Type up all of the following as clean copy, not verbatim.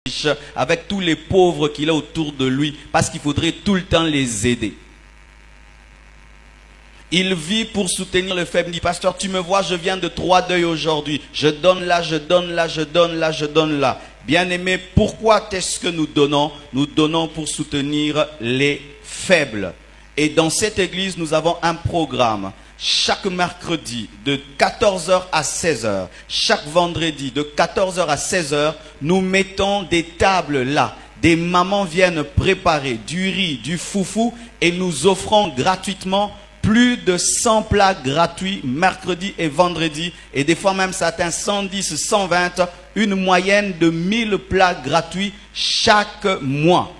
riche, avec tous les pauvres qu'il a autour de lui, parce qu'il faudrait tout le temps les aider. Il vit pour soutenir le faible. Il dit, pasteur, tu me vois, je viens de 3 deuils aujourd'hui. Je donne là, je donne là, je donne là, je donne là. Bien-aimé, pourquoi est-ce que nous donnons? Nous donnons pour soutenir les faibles. Et dans cette église, nous avons un programme. Chaque mercredi, de 14h à 16h. Chaque vendredi, de 14h à 16h, nous mettons des tables là. Des mamans viennent préparer du riz, du foufou et nous offrons gratuitement plus de 100 plats gratuits mercredi et vendredi. Et des fois même ça atteint 110, 120, une moyenne de 1000 plats gratuits chaque mois.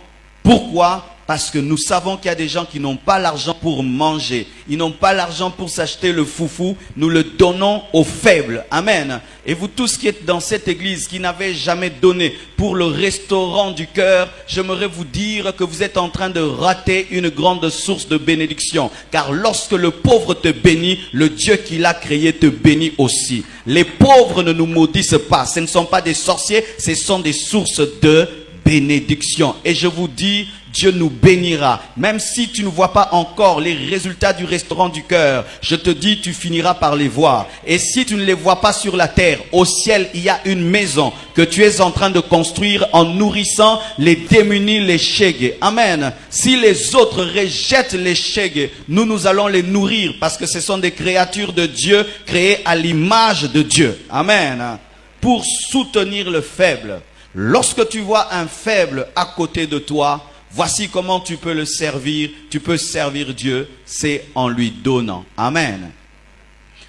Pourquoi? Parce que nous savons qu'il y a des gens qui n'ont pas l'argent pour manger. Ils n'ont pas l'argent pour s'acheter le foufou. Nous le donnons aux faibles. Amen. Et vous tous qui êtes dans cette église, qui n'avez jamais donné pour le restaurant du cœur, j'aimerais vous dire que vous êtes en train de rater une grande source de bénédiction. Car lorsque le pauvre te bénit, le Dieu qui l'a créé te bénit aussi. Les pauvres ne nous maudissent pas. Ce ne sont pas des sorciers, ce sont des sources de bénédiction. Et je vous dis, Dieu nous bénira. Même si tu ne vois pas encore les résultats du restaurant du cœur, je te dis, tu finiras par les voir. Et si tu ne les vois pas sur la terre, au ciel, il y a une maison que tu es en train de construire en nourrissant les démunis, les shege. Amen. Si les autres rejettent les shege, nous allons les nourrir parce que ce sont des créatures de Dieu créées à l'image de Dieu. Amen. Pour soutenir le faible. Lorsque tu vois un faible à côté de toi, voici comment tu peux le servir. Tu peux servir Dieu, c'est en lui donnant. Amen.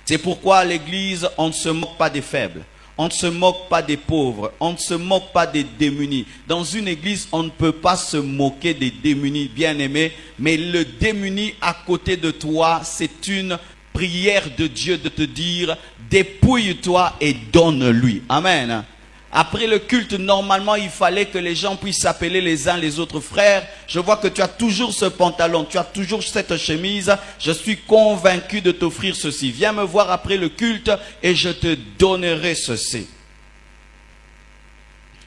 C'est pourquoi à l'église, on ne se moque pas des faibles. On ne se moque pas des pauvres. On ne se moque pas des démunis. Dans une église, on ne peut pas se moquer des démunis, bien-aimés. Mais le démuni à côté de toi, c'est une prière de Dieu de te dire, dépouille-toi et donne-lui. Amen. Après le culte, normalement, il fallait que les gens puissent s'appeler les uns les autres frères. Je vois que tu as toujours ce pantalon, tu as toujours cette chemise. Je suis convaincu de t'offrir ceci. Viens me voir après le culte et je te donnerai ceci.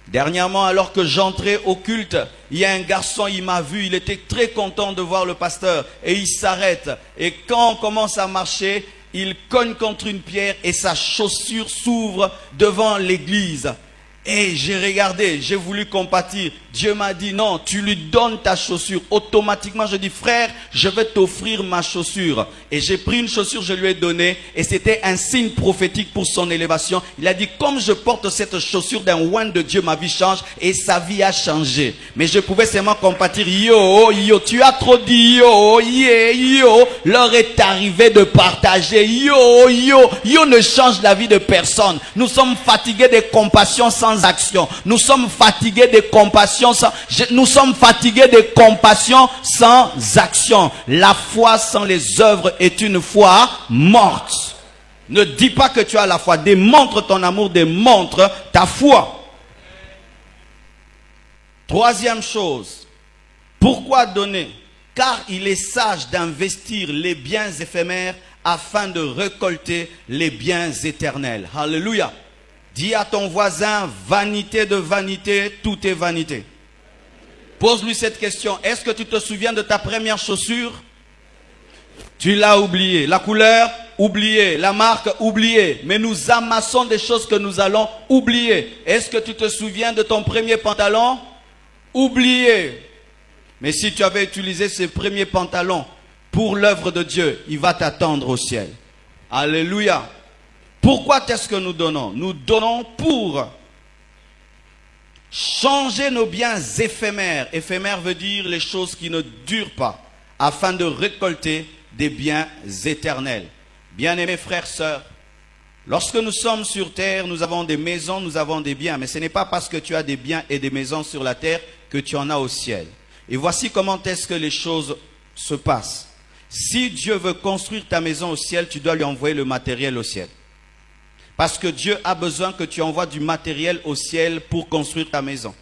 Dernièrement, alors que j'entrais au culte, il y a un garçon, il m'a vu, il était très content de voir le pasteur. Et il s'arrête. Et quand on commence à marcher, il cogne contre une pierre et sa chaussure s'ouvre devant l'église. Et j'ai regardé, j'ai voulu compatir. Dieu m'a dit non, tu lui donnes ta chaussure. Automatiquement, je dis frère, je vais t'offrir ma chaussure. Et j'ai pris une chaussure, je lui ai donné. Et c'était un signe prophétique pour son élévation. Il a dit comme je porte cette chaussure d'un oint de Dieu, ma vie change. Et sa vie a changé. Mais je pouvais seulement compatir. Yo, tu as trop dit yo, yeah, yo. L'heure est arrivée de partager. Yo ne change la vie de personne. Nous sommes fatigués de compassion sans action. Nous sommes fatigués de compassion nous sommes fatigués de compassion sans action. La foi sans les œuvres est une foi morte. Ne dis pas que tu as la foi. Démontre ton amour, démontre ta foi. Troisième chose. Pourquoi donner? Car il est sage d'investir les biens éphémères afin de récolter les biens éternels. Alléluia. Dis à ton voisin, vanité de vanité, tout est vanité. Pose-lui cette question. Est-ce que tu te souviens de ta première chaussure? Tu l'as oublié. La couleur? Oublié. La marque? Oublié. Mais nous amassons des choses que nous allons oublier. Est-ce que tu te souviens de ton premier pantalon? Oublié. Mais si tu avais utilisé ces premiers pantalons pour l'œuvre de Dieu, il va t'attendre au ciel. Alléluia. Pourquoi est-ce que nous donnons? Nous donnons pour changer nos biens éphémères. Éphémère veut dire les choses qui ne durent pas, afin de récolter des biens éternels. Bien-aimés frères, sœurs, lorsque nous sommes sur terre, nous avons des maisons, nous avons des biens. Mais ce n'est pas parce que tu as des biens et des maisons sur la terre que tu en as au ciel. Et voici comment est-ce que les choses se passent. Si Dieu veut construire ta maison au ciel, tu dois lui envoyer le matériel au ciel. Parce que Dieu a besoin que tu envoies du matériel au ciel pour construire ta maison.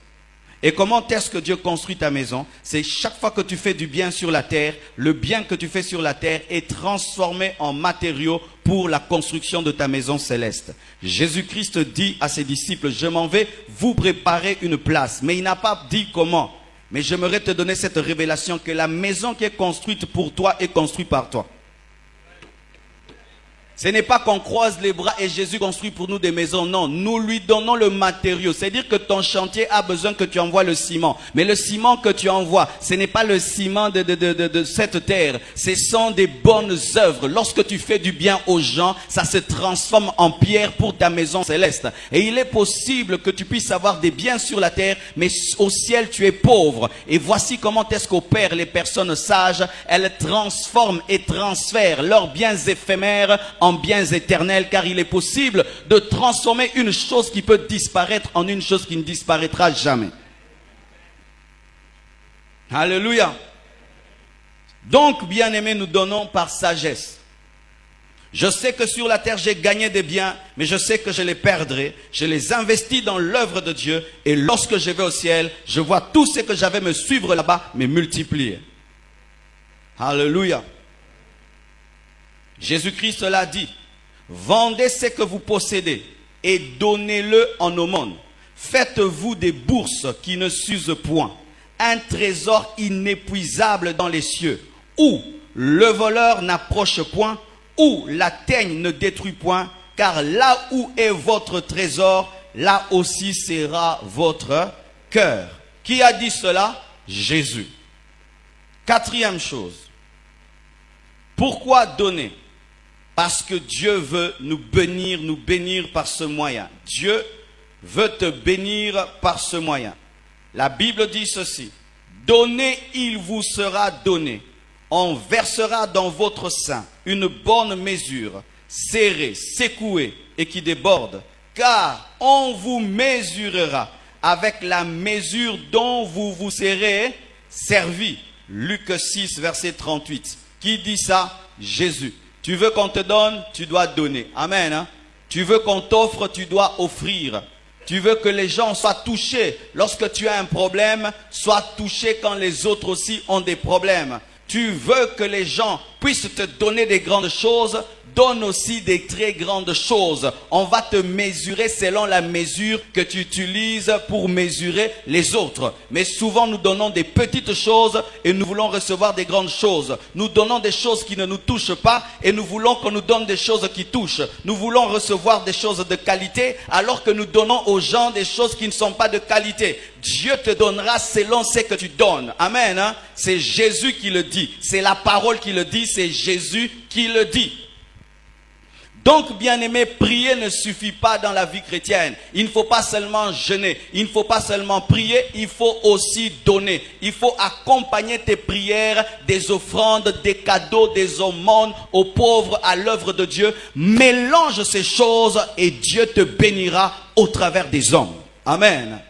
Et comment est-ce que Dieu construit ta maison? C'est chaque fois que tu fais du bien sur la terre, le bien que tu fais sur la terre est transformé en matériaux pour la construction de ta maison céleste. Jésus-Christ dit à ses disciples, je m'en vais vous préparer une place. Mais il n'a pas dit comment. Mais j'aimerais te donner cette révélation que la maison qui est construite pour toi est construite par toi. Ce n'est pas qu'on croise les bras et Jésus construit pour nous des maisons. Non, nous lui donnons le matériau. C'est-à-dire que ton chantier a besoin que tu envoies le ciment. Mais le ciment que tu envoies, ce n'est pas le ciment de cette terre. Ce sont des bonnes œuvres. Lorsque tu fais du bien aux gens, ça se transforme en pierre pour ta maison céleste. Et il est possible que tu puisses avoir des biens sur la terre, mais au ciel tu es pauvre. Et voici comment est-ce qu'opèrent les personnes sages. Elles transforment et transfèrent leurs biens éphémères en biens éternels, car il est possible de transformer une chose qui peut disparaître en une chose qui ne disparaîtra jamais. Alléluia. Donc, bien-aimés, nous donnons par sagesse. Je sais que sur la terre, j'ai gagné des biens, mais je sais que je les perdrai. Je les investis dans l'œuvre de Dieu, et lorsque je vais au ciel, je vois tout ce que j'avais me suivre là-bas, mais multiplier. Alléluia. Jésus-Christ l'a dit, vendez ce que vous possédez et donnez-le en aumône. Faites-vous des bourses qui ne s'usent point, un trésor inépuisable dans les cieux, où le voleur n'approche point, où la teigne ne détruit point, car là où est votre trésor, là aussi sera votre cœur. Qui a dit cela? Jésus. Quatrième chose. Pourquoi donner? Parce que Dieu veut nous bénir par ce moyen. Dieu veut te bénir par ce moyen. La Bible dit ceci. Donnez, il vous sera donné. On versera dans votre sein une bonne mesure, serrée, secouée et qui déborde. Car on vous mesurera avec la mesure dont vous vous serez servi. Luc 6, verset 38. Qui dit ça? Jésus. Tu veux qu'on te donne, tu dois donner. Amen. Hein? Tu veux qu'on t'offre, tu dois offrir. Tu veux que les gens soient touchés. Lorsque tu as un problème, sois touché quand les autres aussi ont des problèmes. Tu veux que les gens puissent te donner des grandes choses, donne aussi des très grandes choses. On va te mesurer selon la mesure que tu utilises pour mesurer les autres. Mais souvent nous donnons des petites choses et nous voulons recevoir des grandes choses. Nous donnons des choses qui ne nous touchent pas et nous voulons qu'on nous donne des choses qui touchent. Nous voulons recevoir des choses de qualité alors que nous donnons aux gens des choses qui ne sont pas de qualité. Dieu te donnera selon ce que tu donnes. Amen. Hein? C'est Jésus qui le dit. C'est la parole qui le dit. C'est Jésus qui le dit. Donc, bien-aimé, prier ne suffit pas dans la vie chrétienne. Il ne faut pas seulement jeûner, il ne faut pas seulement prier, il faut aussi donner. Il faut accompagner tes prières des offrandes, des cadeaux, des aumônes aux pauvres, à l'œuvre de Dieu. Mélange ces choses et Dieu te bénira au travers des hommes. Amen.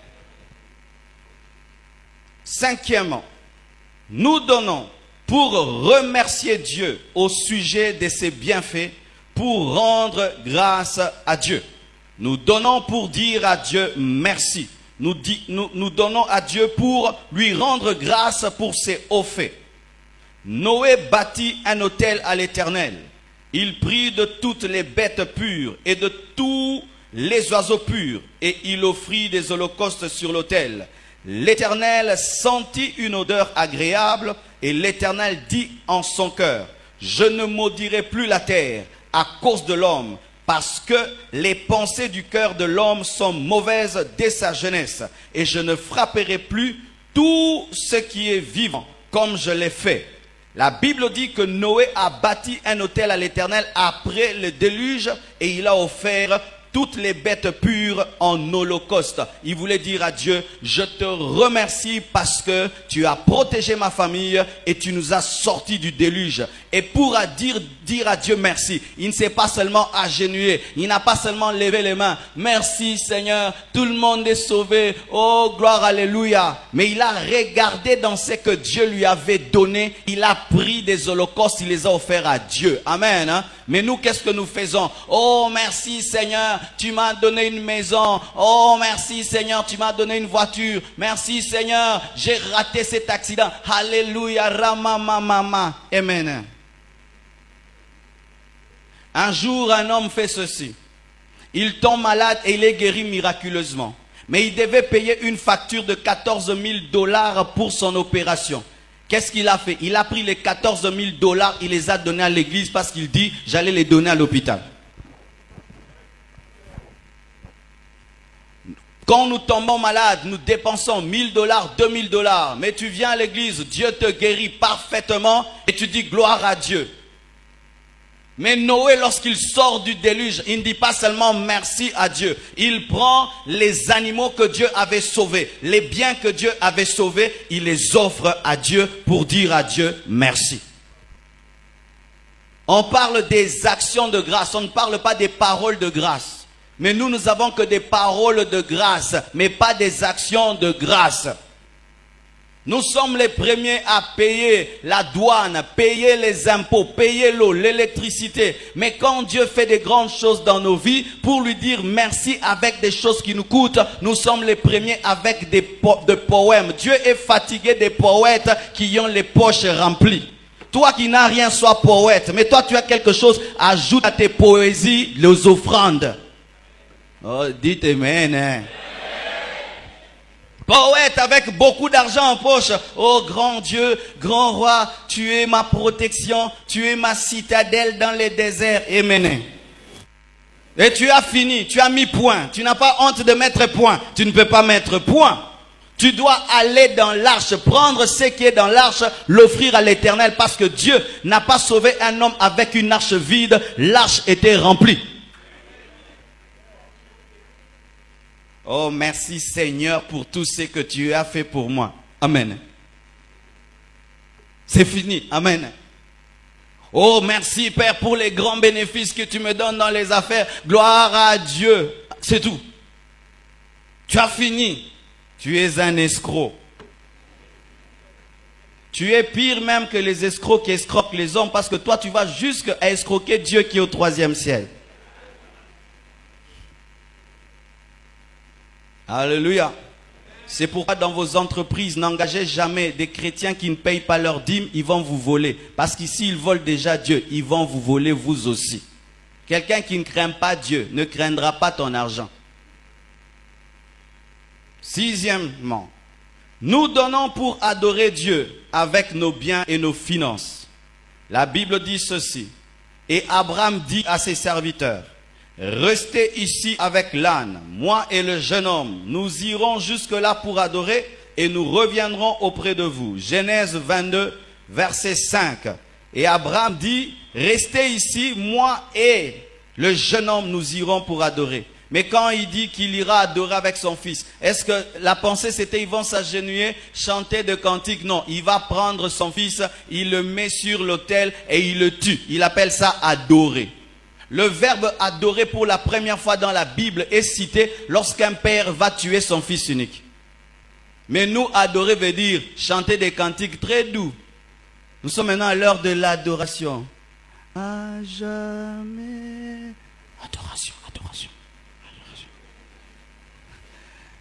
Cinquièmement, nous donnons pour remercier Dieu au sujet de ses bienfaits, pour rendre grâce à Dieu. Nous donnons pour dire à Dieu merci. Nous donnons à Dieu pour lui rendre grâce pour ses hauts faits. Noé bâtit un autel à l'Éternel. Il prit de toutes les bêtes pures et de tous les oiseaux purs et il offrit des holocaustes sur l'autel. L'Éternel sentit une odeur agréable et l'Éternel dit en son cœur, je ne maudirai plus la terre à cause de l'homme, parce que les pensées du cœur de l'homme sont mauvaises dès sa jeunesse, et je ne frapperai plus tout ce qui est vivant, comme je l'ai fait. La Bible dit que Noé a bâti un autel à l'Éternel après le déluge, et il a offert toutes les bêtes pures en holocauste. Il voulait dire à Dieu, je te remercie parce que tu as protégé ma famille et tu nous as sortis du déluge. Et pour dire à Dieu merci, il ne s'est pas seulement agenouillé, il n'a pas seulement levé les mains. Merci Seigneur, tout le monde est sauvé, oh gloire, alléluia. Mais il a regardé dans ce que Dieu lui avait donné, il a pris des holocaustes, il les a offerts à Dieu. Amen. Hein? Mais nous, qu'est-ce que nous faisons? Oh merci Seigneur, tu m'as donné une maison. Oh, merci Seigneur, tu m'as donné une voiture. Merci Seigneur, j'ai raté cet accident. Alléluia, ramamamama. Amen. Un jour, un homme fait ceci. Il tombe malade et il est guéri miraculeusement. Mais il devait payer une facture de 14 000 $ pour son opération. Qu'est-ce qu'il a fait? Il a pris les 14 000 $, il les a donnés à l'église parce qu'il dit, j'allais les donner à l'hôpital. Quand nous tombons malades, nous dépensons 1 000 $, 2 000 $. Mais tu viens à l'église, Dieu te guérit parfaitement et tu dis gloire à Dieu. Mais Noé, lorsqu'il sort du déluge, il ne dit pas seulement merci à Dieu. Il prend les animaux que Dieu avait sauvés, les biens que Dieu avait sauvés, il les offre à Dieu pour dire à Dieu merci. On parle des actions de grâce, on ne parle pas des paroles de grâce. Mais nous n'avons que des paroles de grâce, mais pas des actions de grâce. Nous sommes les premiers à payer la douane, payer les impôts, payer l'eau, l'électricité. Mais quand Dieu fait des grandes choses dans nos vies, pour lui dire merci avec des choses qui nous coûtent, nous sommes les premiers avec des poèmes. Dieu est fatigué des poètes qui ont les poches remplies. Toi qui n'as rien, sois poète. Mais toi, tu as quelque chose, ajoute à tes poésies les offrandes. Oh, dites amen, hein. Poète avec beaucoup d'argent en poche. Oh grand Dieu, grand roi, tu es ma protection, tu es ma citadelle dans les déserts. Amen. Et tu as fini, tu as mis point. Tu n'as pas honte de mettre point. Tu ne peux pas mettre point. Tu dois aller dans l'arche, prendre ce qui est dans l'arche, l'offrir à l'Éternel, parce que Dieu n'a pas sauvé un homme avec une arche vide. L'arche était remplie. Oh, merci Seigneur pour tout ce que tu as fait pour moi. Amen. C'est fini. Amen. Oh, merci Père pour les grands bénéfices que tu me donnes dans les affaires. Gloire à Dieu. C'est tout. Tu as fini. Tu es un escroc. Tu es pire même que les escrocs qui escroquent les hommes, parce que toi tu vas jusqu'à escroquer Dieu qui est au 3e ciel. Alléluia. C'est pourquoi dans vos entreprises, n'engagez jamais des chrétiens qui ne payent pas leurs dîmes, ils vont vous voler. Parce qu'ici, ils volent déjà Dieu, ils vont vous voler vous aussi. Quelqu'un qui ne craint pas Dieu ne craindra pas ton argent. Sixièmement, nous donnons pour adorer Dieu avec nos biens et nos finances. La Bible dit ceci. Et Abraham dit à ses serviteurs, restez ici avec l'âne, moi et le jeune homme. Nous irons jusque-là pour adorer et nous reviendrons auprès de vous. Genèse 22, verset 5. Et Abraham dit, restez ici, moi et le jeune homme, nous irons pour adorer. Mais quand il dit qu'il ira adorer avec son fils, est-ce que la pensée c'était ils vont s'agenouiller, chanter de cantiques? Non, il va prendre son fils, il le met sur l'autel et il le tue. Il appelle ça adorer. Le verbe adorer pour la première fois dans la Bible est cité lorsqu'un père va tuer son fils unique. Mais nous, adorer veut dire chanter des cantiques très doux. Nous sommes maintenant à l'heure de l'adoration. À jamais. Adoration, adoration, adoration.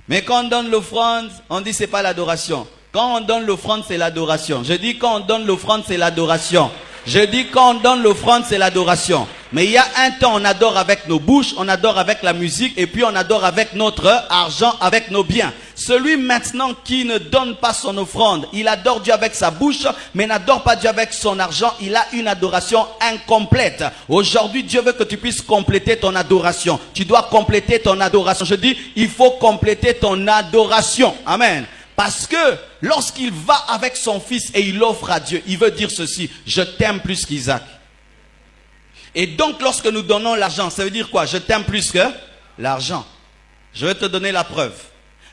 Mais quand on donne l'offrande, on dit c'est pas l'adoration. Quand on donne l'offrande, c'est l'adoration. Je dis quand on donne l'offrande, c'est l'adoration. Je dis quand on donne l'offrande, c'est l'adoration. Mais il y a un temps, on adore avec nos bouches, on adore avec la musique, et puis on adore avec notre argent, avec nos biens. Celui maintenant qui ne donne pas son offrande, il adore Dieu avec sa bouche, mais n'adore pas Dieu avec son argent, il a une adoration incomplète. Aujourd'hui, Dieu veut que tu puisses compléter ton adoration. Tu dois compléter ton adoration. Je dis, il faut compléter ton adoration. Amen. Parce que lorsqu'il va avec son fils et il offre à Dieu, il veut dire ceci, je t'aime plus qu'Isaac. Et donc lorsque nous donnons l'argent, ça veut dire quoi? Je t'aime plus que l'argent. Je vais te donner la preuve.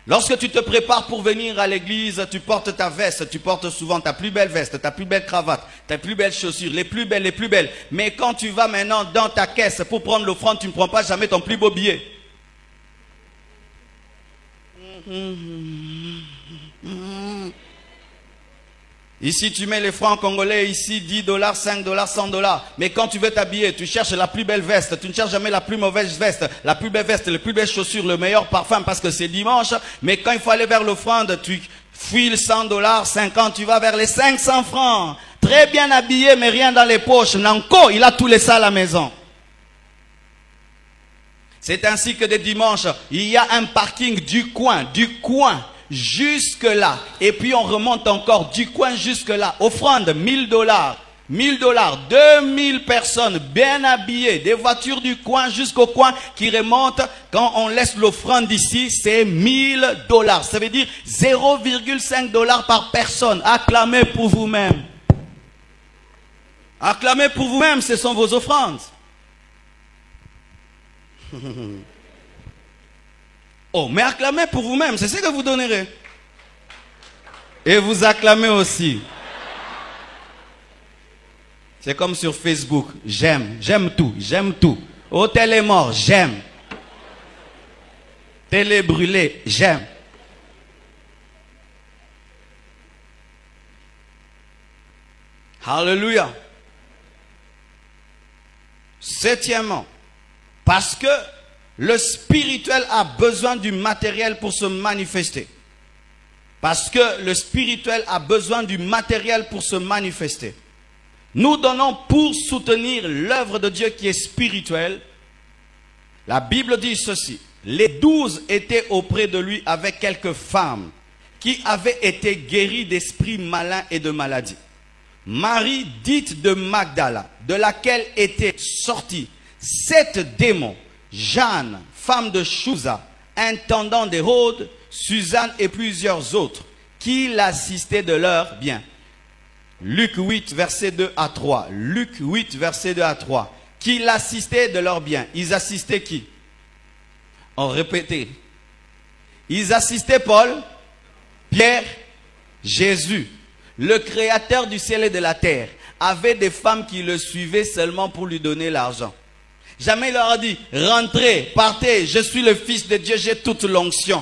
Lorsque tu te prépares pour venir à l'église, tu portes ta veste, tu portes souvent ta plus belle veste, ta plus belle cravate, ta plus belle chaussure, les plus belles, les plus belles. Mais quand tu vas maintenant dans ta caisse pour prendre l'offrande, tu ne prends pas jamais ton plus beau billet. Ici, tu mets les francs congolais, ici, 10 dollars, 5 dollars, 100 dollars. Mais quand tu veux t'habiller, tu cherches la plus belle veste. Tu ne cherches jamais la plus mauvaise veste. La plus belle veste, les plus belles chaussures, le meilleur parfum parce que c'est dimanche. Mais quand il faut aller vers l'offrande, tu files 100 dollars, 50, tu vas vers les 500 francs. Très bien habillé, mais rien dans les poches. Nanko, il a tous les ça à la maison. C'est ainsi que des dimanches, il y a un parking du coin, jusque là. Et puis on remonte encore du coin jusque là. Offrande, 1000 dollars. 1000 dollars, 2000 personnes bien habillées, des voitures du coin jusqu'au coin qui remontent. Quand on laisse l'offrande ici, c'est 1000 dollars. Ça veut dire 0,5 dollars par personne. Acclamez pour vous-même. Acclamez pour vous-même, ce sont vos offrandes. Oh, mais acclamez pour vous-même, c'est ce que vous donnerez. Et vous acclamez aussi. C'est comme sur Facebook. J'aime tout. Hôtel est mort, j'aime. Télé brûlée, j'aime. Alléluia. Septièmement, parce que le spirituel a besoin du matériel pour se manifester. Parce que le spirituel a besoin du matériel pour se manifester. Nous donnons pour soutenir l'œuvre de Dieu qui est spirituelle. La Bible dit ceci. Les 12 étaient auprès de lui avec quelques femmes qui avaient été guéries d'esprits malins et de maladies. Marie, dite de Magdala, de laquelle étaient sortis 7 démons. Jeanne, femme de Chouza, intendant d'Hérode, Suzanne et plusieurs autres, qui l'assistaient de leurs biens. Luc 8, verset 2 à 3. Luc 8, verset 2 à 3. Qui l'assistaient de leurs biens. Ils assistaient qui? On répétait. Ils assistaient Paul, Pierre, Jésus, le créateur du ciel et de la terre, avait des femmes qui le suivaient seulement pour lui donner l'argent. Jamais il leur a dit, rentrez, partez, je suis le Fils de Dieu, j'ai toute l'onction.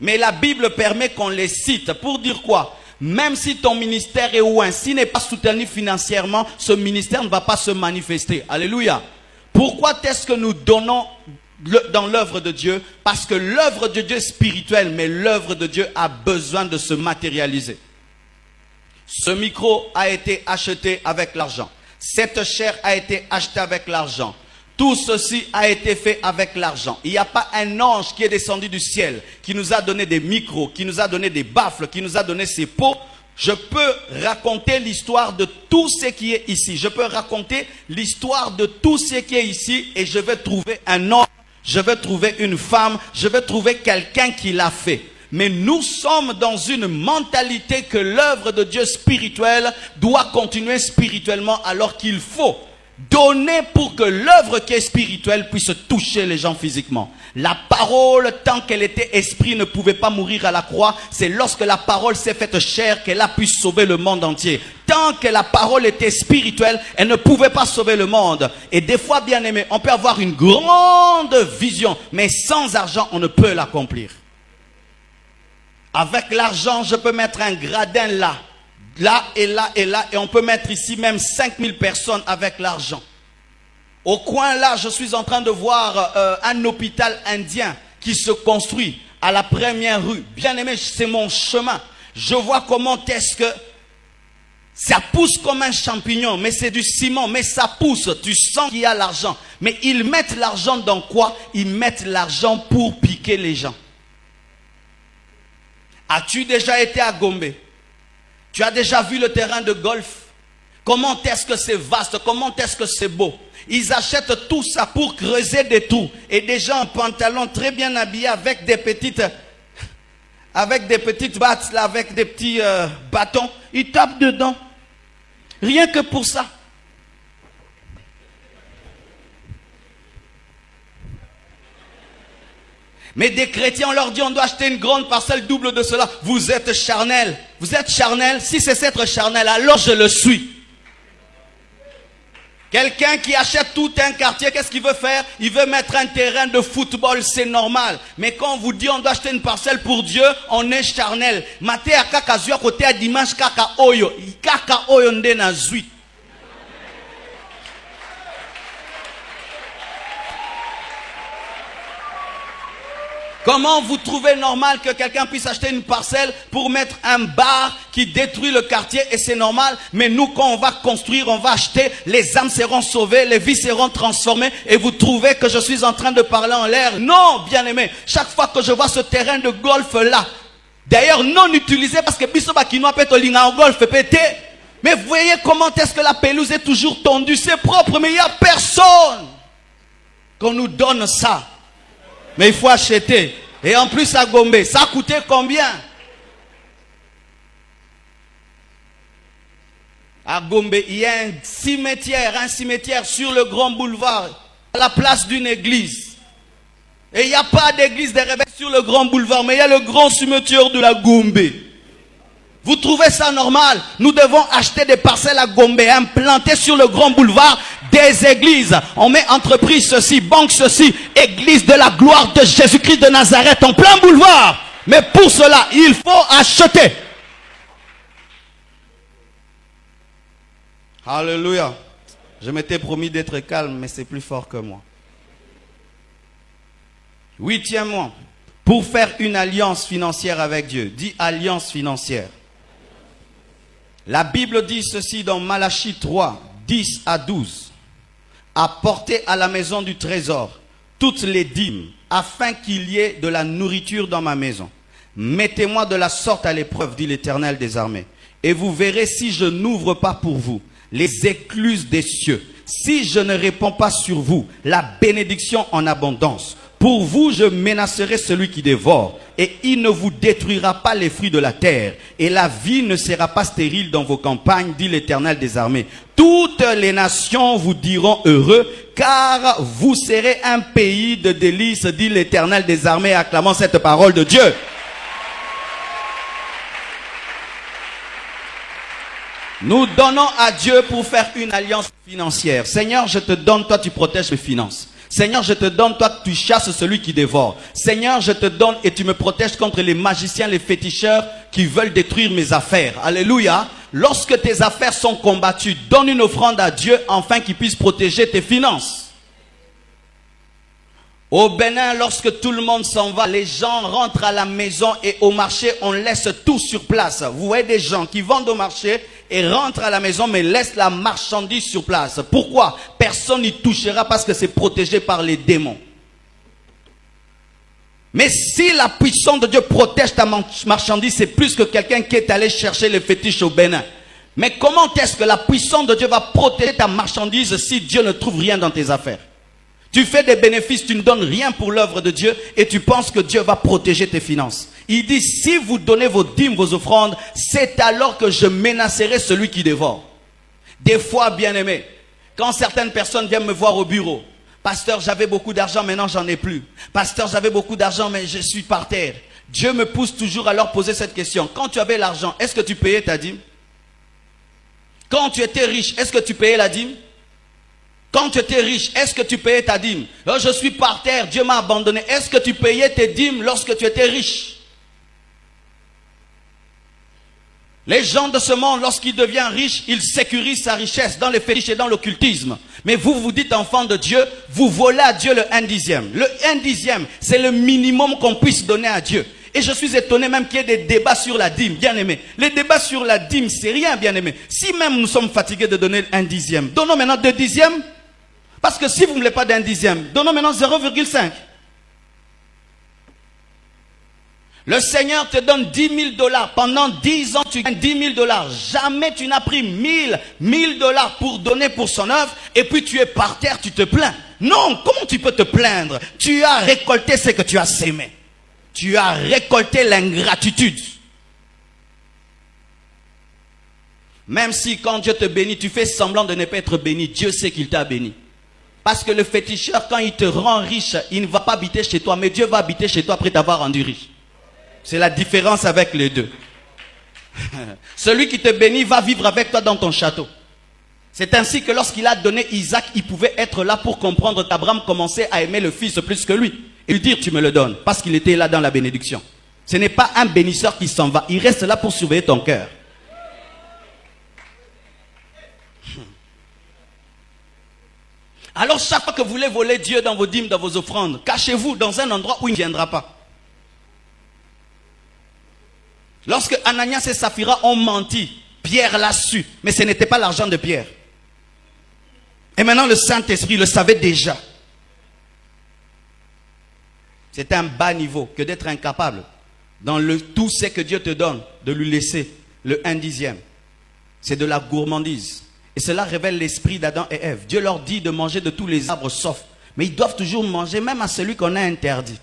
Mais la Bible permet qu'on les cite. Pour dire quoi? Même si ton ministère est ouin, s'il n'est pas soutenu financièrement, ce ministère ne va pas se manifester. Alléluia. Pourquoi est-ce que nous donnons dans l'œuvre de Dieu? Parce que l'œuvre de Dieu est spirituelle, mais l'œuvre de Dieu a besoin de se matérialiser. Ce micro a été acheté avec l'argent. Cette chair a été achetée avec l'argent. Tout ceci a été fait avec l'argent. Il n'y a pas un ange qui est descendu du ciel, qui nous a donné des micros, qui nous a donné des baffles, qui nous a donné ses pots. Je peux raconter l'histoire de tout ce qui est ici. Je peux raconter l'histoire de tout ce qui est ici et je vais trouver un homme, je vais trouver une femme, je vais trouver quelqu'un qui l'a fait. Mais nous sommes dans une mentalité que l'œuvre de Dieu spirituelle doit continuer spirituellement alors qu'il faut donner pour que l'œuvre qui est spirituelle puisse toucher les gens physiquement. La parole, tant qu'elle était esprit, ne pouvait pas mourir à la croix. C'est lorsque la parole s'est faite chair qu'elle a pu sauver le monde entier. Tant que la parole était spirituelle, elle ne pouvait pas sauver le monde. Et des fois, bien aimé, on peut avoir une grande vision, mais sans argent, on ne peut l'accomplir. Avec l'argent, je peux mettre un gradin là. Là et là et là. Et on peut mettre ici même 5000 personnes avec l'argent. Au coin là, je suis en train de voir un hôpital indien qui se construit à la première rue. Bien aimé, c'est mon chemin. Je vois comment est-ce que ça pousse comme un champignon. Mais c'est du ciment, mais ça pousse. Tu sens qu'il y a l'argent. Mais ils mettent l'argent dans quoi? Ils mettent l'argent pour piquer les gens. As-tu déjà été à Gombe? Tu as déjà vu le terrain de golf? Comment est-ce que c'est vaste? Comment est-ce que c'est beau? Ils achètent tout ça pour creuser des trous. Et des gens en pantalon très bien habillés avec des petites battes, là, avec des petits bâtons. Ils tapent dedans. Rien que pour ça. Mais des chrétiens, on leur dit, on doit acheter une grande parcelle double de cela. Vous êtes charnel. Vous êtes charnel. Si c'est être charnel, alors je le suis. Quelqu'un qui achète tout un quartier, qu'est-ce qu'il veut faire? Il veut mettre un terrain de football, c'est normal. Mais quand on vous dit on doit acheter une parcelle pour Dieu, on est charnel. Maté à kaka zui à côté à dimanche kaka oyo. Kaka oyo nde na zui. Comment vous trouvez normal que quelqu'un puisse acheter une parcelle pour mettre un bar qui détruit le quartier et c'est normal? Mais nous, quand on va construire, on va acheter, les âmes seront sauvées, les vies seront transformées et vous trouvez que je suis en train de parler en l'air? Non, bien-aimé. Chaque fois que je vois ce terrain de golf là, d'ailleurs non utilisé parce que Bisoba Kinoa peut en golf pété. Mais vous voyez comment est-ce que la pelouse est toujours tendue, c'est propre, mais il n'y a personne qu'on nous donne ça. Mais il faut acheter. Et en plus à Gombe, ça a coûté combien? À Gombe, il y a un cimetière sur le grand boulevard, à la place d'une église. Et il n'y a pas d'église de réveil sur le grand boulevard, mais il y a le grand cimetière de la Gombe. Vous trouvez ça normal? Nous devons acheter des parcelles à Gombe, implanter sur le grand boulevard des églises. On met entreprise ceci, banque ceci, église de la gloire de Jésus-Christ de Nazareth en plein boulevard. Mais pour cela, il faut acheter. Alléluia. Je m'étais promis d'être calme, mais c'est plus fort que moi. Huitièmement, pour faire une alliance financière avec Dieu. Dis alliance financière. La Bible dit ceci dans Malachie 3, 10 à 12. Apportez à la maison du trésor toutes les dîmes, afin qu'il y ait de la nourriture dans ma maison. Mettez-moi de la sorte à l'épreuve, dit l'Éternel des armées. Et vous verrez si je n'ouvre pas pour vous les écluses des cieux, si je ne répands pas sur vous la bénédiction en abondance. Pour vous, je menacerai celui qui dévore, et il ne vous détruira pas les fruits de la terre, et la vie ne sera pas stérile dans vos campagnes, dit l'Éternel des armées. Toutes les nations vous diront heureux, car vous serez un pays de délices, dit l'Éternel des armées, acclamant cette parole de Dieu. Nous donnons à Dieu pour faire une alliance financière. Seigneur, je te donne, toi tu protèges mes finances. Seigneur, je te donne, toi tu chasses celui qui dévore. Seigneur, je te donne et tu me protèges contre les magiciens, les féticheurs qui veulent détruire mes affaires. Alléluia. Lorsque tes affaires sont combattues, donne une offrande à Dieu afin qu'il puisse protéger tes finances. Au Bénin, lorsque tout le monde s'en va, les gens rentrent à la maison et au marché, on laisse tout sur place. Vous voyez des gens qui vendent au marché et rentrent à la maison mais laissent la marchandise sur place. Pourquoi? Personne n'y touchera parce que c'est protégé par les démons. Mais si la puissance de Dieu protège ta marchandise, c'est plus que quelqu'un qui est allé chercher les fétiches au Bénin. Mais comment est-ce que la puissance de Dieu va protéger ta marchandise si Dieu ne trouve rien dans tes affaires? Tu fais des bénéfices, tu ne donnes rien pour l'œuvre de Dieu et tu penses que Dieu va protéger tes finances. Il dit, si vous donnez vos dîmes, vos offrandes, c'est alors que je menacerai celui qui dévore. Des fois, bien-aimé, quand certaines personnes viennent me voir au bureau, pasteur, j'avais beaucoup d'argent, maintenant j'en ai plus. Pasteur, j'avais beaucoup d'argent, mais je suis par terre. Dieu me pousse toujours à leur poser cette question. Quand tu avais l'argent, est-ce que tu payais ta dîme? Quand tu étais riche, est-ce que tu payais la dîme? Quand tu étais riche, est-ce que tu payais ta dîme? Je suis par terre, Dieu m'a abandonné. Est-ce que tu payais tes dîmes lorsque tu étais riche? Les gens de ce monde, lorsqu'ils deviennent riches, ils sécurisent sa richesse dans les fétiches et dans l'occultisme. Mais vous, vous dites enfant de Dieu, vous volez à Dieu le 1/10. Le 1/10, c'est le minimum qu'on puisse donner à Dieu. Et je suis étonné même qu'il y ait des débats sur la dîme, bien aimé. Les débats sur la dîme, c'est rien, bien aimé. Si même nous sommes fatigués de donner 1/10, donnons maintenant 2/10. Parce que si vous ne voulez pas d'1/10, donnons maintenant 0,5. Le Seigneur te donne 10 000 $. Pendant 10 ans, tu gagnes 10 000 $. Jamais tu n'as pris 1000 $ pour donner pour son œuvre. Et puis tu es par terre, tu te plains. Non, comment tu peux te plaindre? Tu as récolté ce que tu as sémé. Tu as récolté l'ingratitude. Même si quand Dieu te bénit, tu fais semblant de ne pas être béni, Dieu sait qu'il t'a béni. Parce que le féticheur, quand il te rend riche, il ne va pas habiter chez toi, mais Dieu va habiter chez toi après t'avoir rendu riche. C'est la différence avec les deux. Celui qui te bénit va vivre avec toi dans ton château. C'est ainsi que lorsqu'il a donné Isaac, il pouvait être là pour comprendre qu'Abraham commençait à aimer le fils plus que lui. Et lui dire, tu me le donnes, parce qu'il était là dans la bénédiction. Ce n'est pas un bénisseur qui s'en va, il reste là pour surveiller ton cœur. Alors chaque fois que vous voulez voler Dieu dans vos dîmes, dans vos offrandes, cachez-vous dans un endroit où il ne viendra pas. Lorsque Ananias et Saphira ont menti, Pierre l'a su, mais ce n'était pas l'argent de Pierre. Et maintenant le Saint-Esprit le savait déjà. C'est un bas niveau que d'être incapable, dans le tout ce que Dieu te donne, de lui laisser le 1/10. C'est de la gourmandise. Et cela révèle l'esprit d'Adam et Ève. Dieu leur dit de manger de tous les arbres sauf. Mais ils doivent toujours manger, même à celui qu'on a interdit.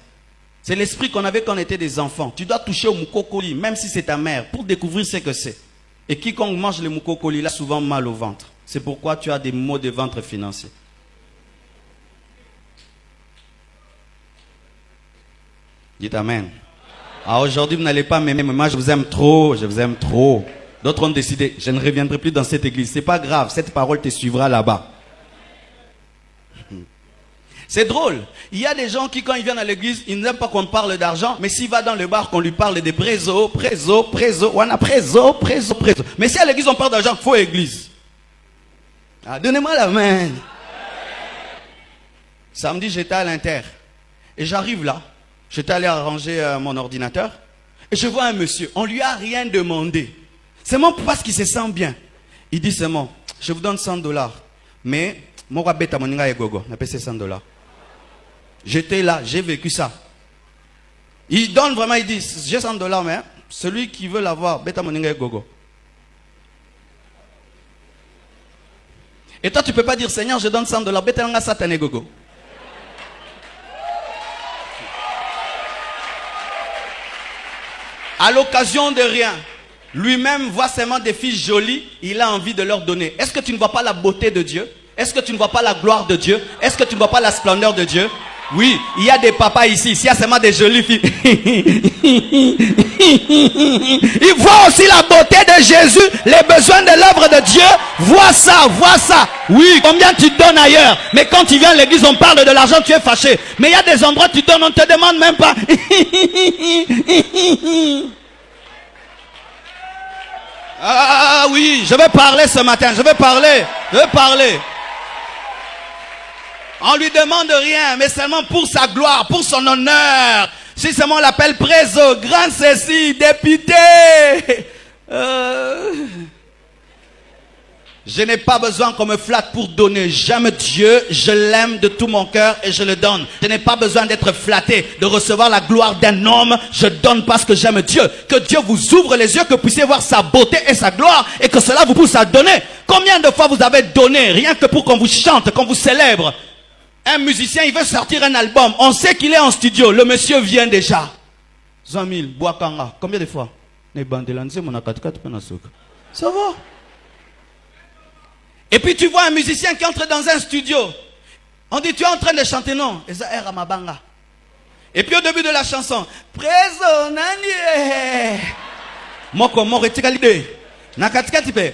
C'est l'esprit qu'on avait quand on était des enfants. Tu dois toucher au moukokoli, même si c'est ta mère, pour découvrir ce que c'est. Et quiconque mange le moukokoli, il a souvent mal au ventre. C'est pourquoi tu as des maux de ventre financiers. Dites Amen. Alors aujourd'hui, vous n'allez pas m'aimer, mais moi je vous aime trop, je vous aime trop. D'autres ont décidé, je ne reviendrai plus dans cette église. C'est pas grave, cette parole te suivra là-bas. C'est drôle. Il y a des gens qui, quand ils viennent à l'église, ils n'aiment pas qu'on parle d'argent, mais s'il va dans le bar, qu'on lui parle de préso. Mais si à l'église on parle d'argent, il faut église. Ah, donnez-moi la main. Samedi, j'étais à l'Inter. Et j'arrive là. J'étais allé arranger mon ordinateur. Et je vois un monsieur. On lui a rien demandé. C'est mon parce qu'il se sent bien. Il dit seulement, je vous donne $100. Mais, moi, bête à mon inga et gogo. On a payé $100. J'étais là, j'ai vécu ça. Il donne vraiment, il dit, j'ai $100, mais celui qui veut l'avoir, bête à mon inga et gogo. Et toi, tu ne peux pas dire, Seigneur, je donne $100, bête à mon satan et gogo. À l'occasion de rien. Lui-même voit seulement des filles jolies, il a envie de leur donner. Est-ce que tu ne vois pas la beauté de Dieu? Est-ce que tu ne vois pas la gloire de Dieu? Est-ce que tu ne vois pas la splendeur de Dieu? Oui, il y a des papas ici, s'il y a seulement des jolies filles. Il voit aussi la beauté de Jésus, les besoins de l'œuvre de Dieu. Vois ça, vois ça. Oui, combien tu donnes ailleurs? Mais quand tu viens à l'église, on parle de l'argent, tu es fâché. Mais il y a des endroits où tu donnes, on ne te demande même pas. Ah oui, je vais parler ce matin, je vais parler. On lui demande rien, mais seulement pour sa gloire, pour son honneur. Si seulement on l'appelle préso, grande Cécile, député. Je n'ai pas besoin qu'on me flatte pour donner. J'aime Dieu, je l'aime de tout mon cœur et je le donne. Je n'ai pas besoin d'être flatté, de recevoir la gloire d'un homme. Je donne parce que j'aime Dieu. Que Dieu vous ouvre les yeux, que vous puissiez voir sa beauté et sa gloire et que cela vous pousse à donner. Combien de fois vous avez donné rien que pour qu'on vous chante, qu'on vous célèbre? Un musicien, il veut sortir un album. On sait qu'il est en studio. Le monsieur vient déjà. 100 000, Boakanga. Combien de fois? Ça va. Et puis tu vois un musicien qui entre dans un studio. On dit, tu es en train de chanter, non? Et puis au début de la chanson, Moko moko etikalide. Nakatikati pe.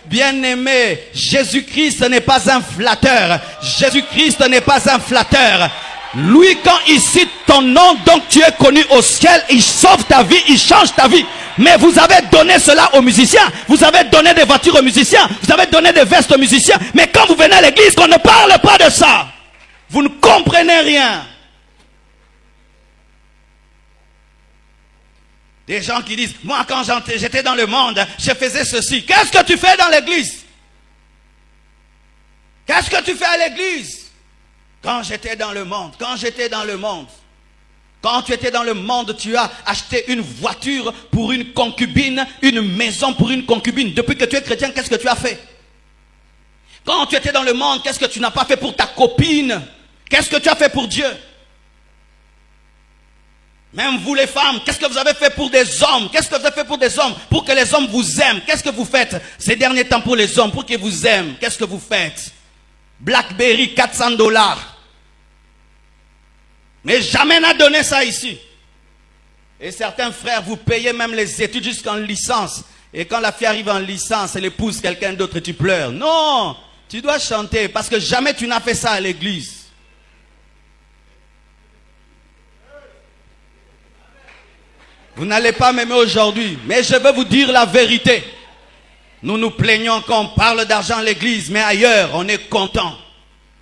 Bien-aimé, Jésus-Christ n'est pas un flatteur. Jésus-Christ n'est pas un flatteur. Lui, quand il cite ton nom, donc tu es connu au ciel, il sauve ta vie, il change ta vie. Mais vous avez donné cela aux musiciens. Vous avez donné des voitures aux musiciens. Vous avez donné des vestes aux musiciens. Mais quand vous venez à l'église, qu'on ne parle pas de ça. Vous ne comprenez rien. Des gens qui disent, moi quand j'étais dans le monde, je faisais ceci. Qu'est-ce que tu fais dans l'église? Qu'est-ce que tu fais à l'église? Quand j'étais dans le monde, quand tu étais dans le monde, tu as acheté une voiture pour une concubine, une maison pour une concubine. Depuis que tu es chrétien, qu'est-ce que tu as fait? Quand tu étais dans le monde, qu'est-ce que tu n'as pas fait pour ta copine? Qu'est-ce que tu as fait pour Dieu? Même vous les femmes, qu'est-ce que vous avez fait pour des hommes? Qu'est-ce que vous avez fait pour des hommes? Pour que les hommes vous aiment. Qu'est-ce que vous faites ces derniers temps pour les hommes? Pour qu'ils vous aiment. Qu'est-ce que vous faites? Blackberry, $400. Mais jamais n'a donné ça ici. Et certains frères, vous payez même les études jusqu'en licence. Et quand la fille arrive en licence, elle épouse quelqu'un d'autre et tu pleures. Non, tu dois chanter parce que jamais tu n'as fait ça à l'église. Vous n'allez pas m'aimer aujourd'hui, mais je veux vous dire la vérité. Nous nous plaignons quand on parle d'argent à l'église, mais ailleurs, on est content.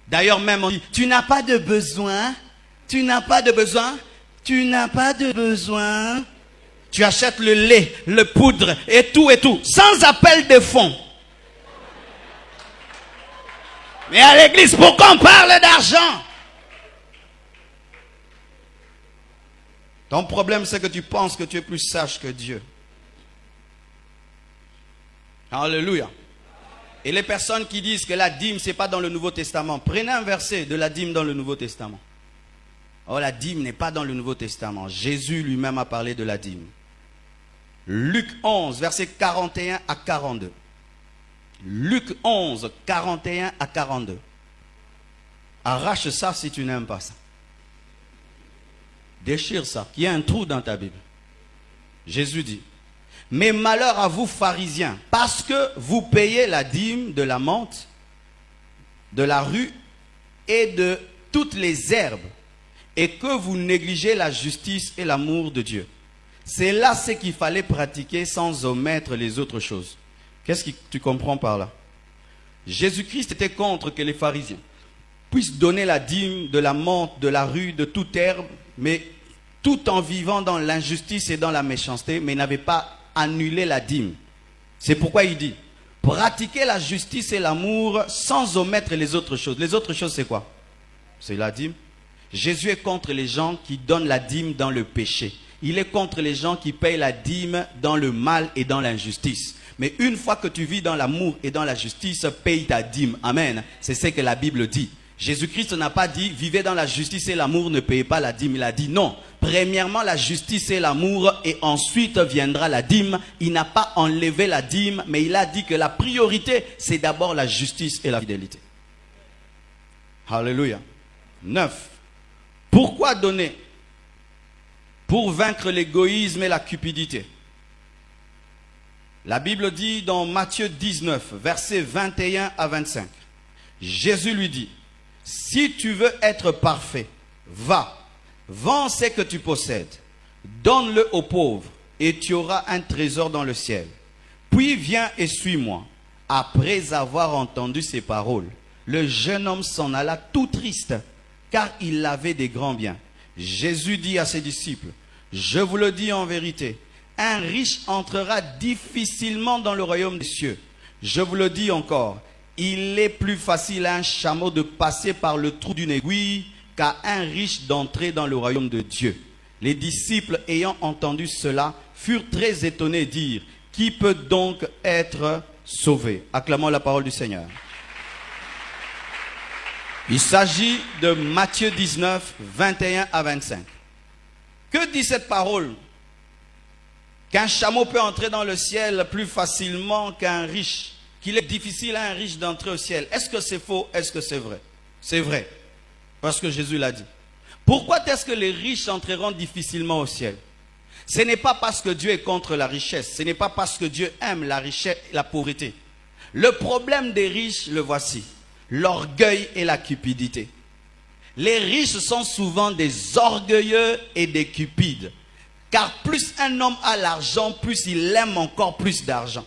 D'ailleurs même, on dit, tu n'as pas de besoin, tu n'as pas de besoin, tu n'as pas de besoin. Tu achètes le lait, le poudre et tout, sans appel de fonds. Mais à l'église, pourquoi on parle d'argent? Ton problème, c'est que tu penses que tu es plus sage que Dieu. Alléluia. Et les personnes qui disent que la dîme, ce n'est pas dans le Nouveau Testament. Prenez un verset de la dîme dans le Nouveau Testament. Oh, la dîme n'est pas dans le Nouveau Testament. Jésus lui-même a parlé de la dîme. Luc 11, versets 41 à 42. Luc 11, 41 à 42. Arrache ça si tu n'aimes pas ça. Déchire ça, qu'il y ait un trou dans ta Bible. Jésus dit, mais malheur à vous pharisiens, parce que vous payez la dîme de la menthe, de la rue et de toutes les herbes, et que vous négligez la justice et l'amour de Dieu. C'est là ce qu'il fallait pratiquer sans omettre les autres choses. Qu'est-ce que tu comprends par là? Jésus-Christ était contre que les pharisiens puissent donner la dîme de la menthe, de la rue, de toute herbe, mais tout en vivant dans l'injustice et dans la méchanceté, mais n'avaient pas annulé la dîme. C'est pourquoi il dit, pratiquer la justice et l'amour sans omettre les autres choses. Les autres choses, c'est quoi? C'est la dîme. Jésus est contre les gens qui donnent la dîme dans le péché. Il est contre les gens qui payent la dîme dans le mal et dans l'injustice. Mais une fois que tu vis dans l'amour et dans la justice, paye ta dîme. Amen. C'est ce que la Bible dit. Jésus-Christ n'a pas dit, vivez dans la justice et l'amour, ne payez pas la dîme. Il a dit non. Premièrement, la justice et l'amour, et ensuite viendra la dîme. Il n'a pas enlevé la dîme, mais il a dit que la priorité, c'est d'abord la justice et la fidélité. Alléluia. 9. Pourquoi donner? Pour vaincre l'égoïsme et la cupidité. La Bible dit dans Matthieu 19, versets 21 à 25. Jésus lui dit, si tu veux être parfait, va, vends ce que tu possèdes, donne-le aux pauvres, et tu auras un trésor dans le ciel. Puis viens et suis-moi. Après avoir entendu ces paroles, le jeune homme s'en alla tout triste, car il avait des grands biens. Jésus dit à ses disciples, je vous le dis en vérité, un riche entrera difficilement dans le royaume des cieux. Je vous le dis encore, il est plus facile à un chameau de passer par le trou d'une aiguille qu'à un riche d'entrer dans le royaume de Dieu. Les disciples ayant entendu cela furent très étonnés et dirent, qui peut donc être sauvé? Acclamons la parole du Seigneur. Il s'agit de Matthieu 19, 21 à 25. Que dit cette parole? Qu'un chameau peut entrer dans le ciel plus facilement qu'un riche. Qu'il est difficile à un riche d'entrer au ciel. Est-ce que c'est faux? Est-ce que c'est vrai? C'est vrai. Parce que Jésus l'a dit. Pourquoi est-ce que les riches entreront difficilement au ciel? Ce n'est pas parce que Dieu est contre la richesse. Ce n'est pas parce que Dieu aime la richesse et la pauvreté. Le problème des riches, le voici. L'orgueil et la cupidité. Les riches sont souvent des orgueilleux et des cupides. Car plus un homme a l'argent, plus il aime encore plus d'argent.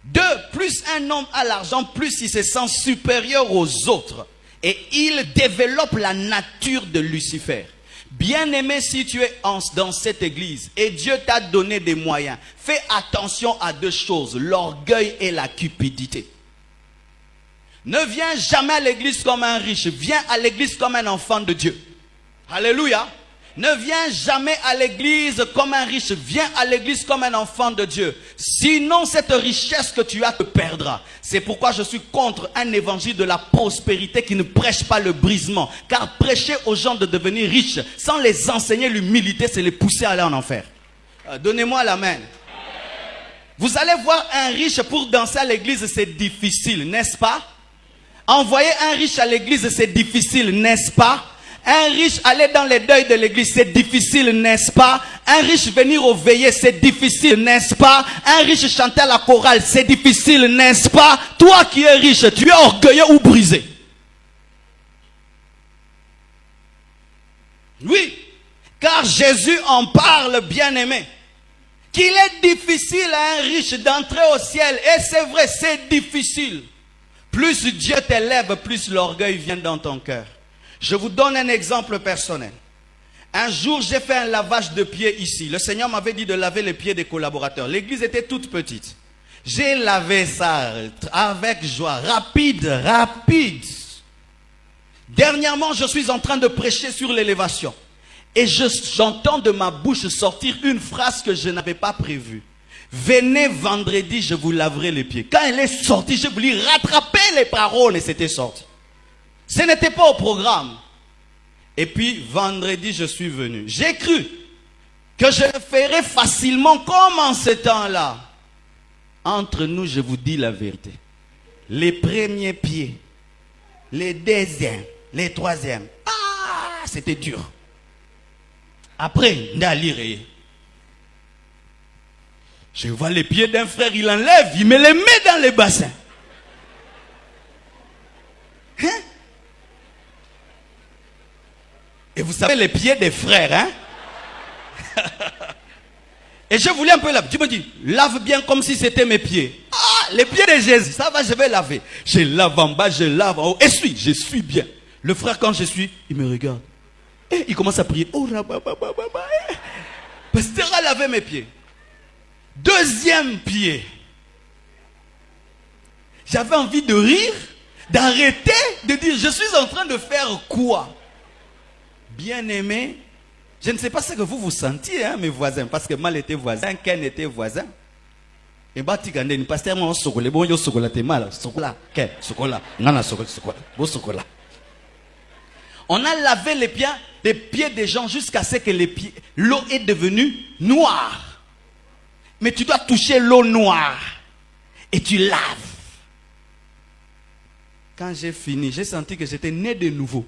2, plus un homme a l'argent, plus il se sent supérieur aux autres. Et il développe la nature de Lucifer. Bien-aimé, si tu es dans cette église et Dieu t'a donné des moyens, fais attention à 2 choses, l'orgueil et la cupidité. Ne viens jamais à l'église comme un riche, viens à l'église comme un enfant de Dieu. Alléluia. Ne viens jamais à l'église comme un riche, viens à l'église comme un enfant de Dieu. Sinon, cette richesse que tu as te perdra. C'est pourquoi je suis contre un évangile de la prospérité qui ne prêche pas le brisement. Car prêcher aux gens de devenir riches sans les enseigner l'humilité, c'est les pousser à aller en enfer. Donnez-moi l'amen. Vous allez voir un riche pour danser à l'église, c'est difficile, n'est-ce pas? Envoyer un riche à l'église, c'est difficile, n'est-ce pas? Un riche aller dans les deuils de l'église, c'est difficile, n'est-ce pas? Un riche venir au veillées, c'est difficile, n'est-ce pas? Un riche chanter à la chorale, c'est difficile, n'est-ce pas? Toi qui es riche, tu es orgueilleux ou brisé? Oui, car Jésus en parle, bien-aimé, qu'il est difficile à un riche d'entrer au ciel. Et c'est vrai, c'est difficile. Plus Dieu t'élève, plus l'orgueil vient dans ton cœur. Je vous donne un exemple personnel. Un jour, j'ai fait un lavage de pieds ici. Le Seigneur m'avait dit de laver les pieds des collaborateurs. L'église était toute petite. J'ai lavé ça avec joie, rapide. Dernièrement, je suis en train de prêcher sur l'élévation. Et j'entends de ma bouche sortir une phrase que je n'avais pas prévue. Venez vendredi, je vous laverai les pieds. Quand elle est sortie, j'ai voulu rattraper les paroles et c'était sorti. Ce n'était pas au programme. Et puis, vendredi, je suis venu. J'ai cru que je le ferais facilement comme en ce temps-là. Entre nous, je vous dis la vérité. Les premiers pieds, les deuxièmes, les troisièmes. Ah, c'était dur. Après, je vois les pieds d'un frère, il enlève, il me les met dans les bassins. Hein? Et vous savez les pieds des frères, hein? Et je voulais un peu laver. Tu me dis, lave bien comme si c'était mes pieds. Ah, les pieds de Jésus, ça va, je vais laver. Je lave en bas, je lave en haut. Essuie, je suis bien. Le frère, quand je suis, il me regarde. Et il commence à prier. Oh, pasteur a lavé mes pieds. Deuxième pied. J'avais envie de rire, d'arrêter, de dire, je suis en train de faire quoi? Bien-aimé, je ne sais pas ce que vous sentiez, hein, mes voisins, parce que Mal était voisin, Ken était voisin. Et pasteur, on a lavé les pieds des gens jusqu'à ce que l'eau est devenue noire. Mais tu dois toucher l'eau noire et tu laves. Quand j'ai fini, j'ai senti que j'étais né de nouveau.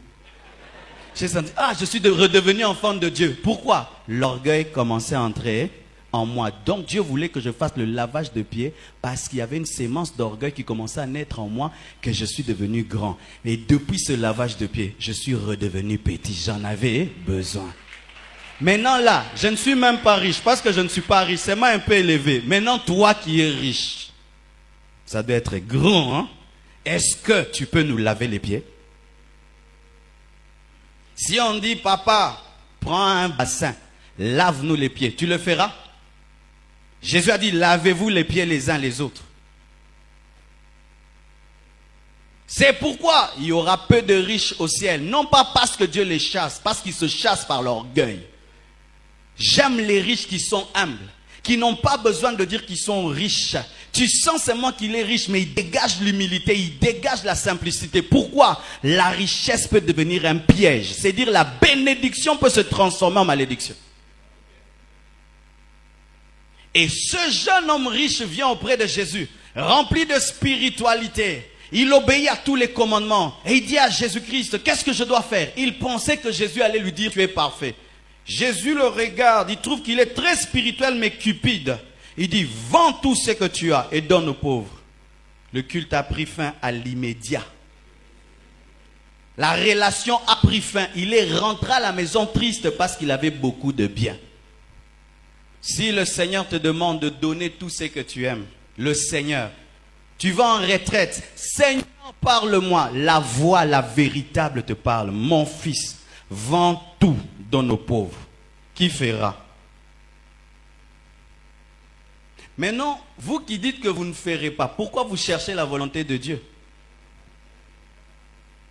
J'ai senti, je suis redevenu enfant de Dieu. Pourquoi? L'orgueil commençait à entrer en moi. Donc Dieu voulait que je fasse le lavage de pieds parce qu'il y avait une sémence d'orgueil qui commençait à naître en moi, que je suis devenu grand. Et depuis ce lavage de pieds, je suis redevenu petit. J'en avais besoin. Maintenant là, je ne suis même pas riche parce que je ne suis pas riche. C'est moi un peu élevé. Maintenant, toi qui es riche, ça doit être grand, hein? Est-ce que tu peux nous laver les pieds? Si on dit, papa, prends un bassin, lave-nous les pieds, tu le feras? Jésus a dit, lavez-vous les pieds les uns les autres. C'est pourquoi il y aura peu de riches au ciel. Non pas parce que Dieu les chasse, parce qu'ils se chassent par l'orgueil. J'aime les riches qui sont humbles, qui n'ont pas besoin de dire qu'ils sont riches. Tu sens seulement qu'il est riche, mais il dégage l'humilité, il dégage la simplicité. Pourquoi? La richesse peut devenir un piège. C'est-à-dire la bénédiction peut se transformer en malédiction. Et ce jeune homme riche vient auprès de Jésus, rempli de spiritualité. Il obéit à tous les commandements. Et il dit à Jésus-Christ, qu'est-ce que je dois faire? Il pensait que Jésus allait lui dire, tu es parfait. Jésus le regarde, il trouve qu'il est très spirituel mais cupide. Il dit, vends tout ce que tu as et donne aux pauvres. Le culte a pris fin à l'immédiat. La relation a pris fin. Il est rentré à la maison triste parce qu'il avait beaucoup de biens. Si le Seigneur te demande de donner tout ce que tu aimes, le Seigneur, tu vas en retraite. Seigneur, parle-moi. La voix, la véritable te parle. Mon fils, vends tout, donne aux pauvres. Qui fera? Maintenant, vous qui dites que vous ne ferez pas, pourquoi vous cherchez la volonté de Dieu?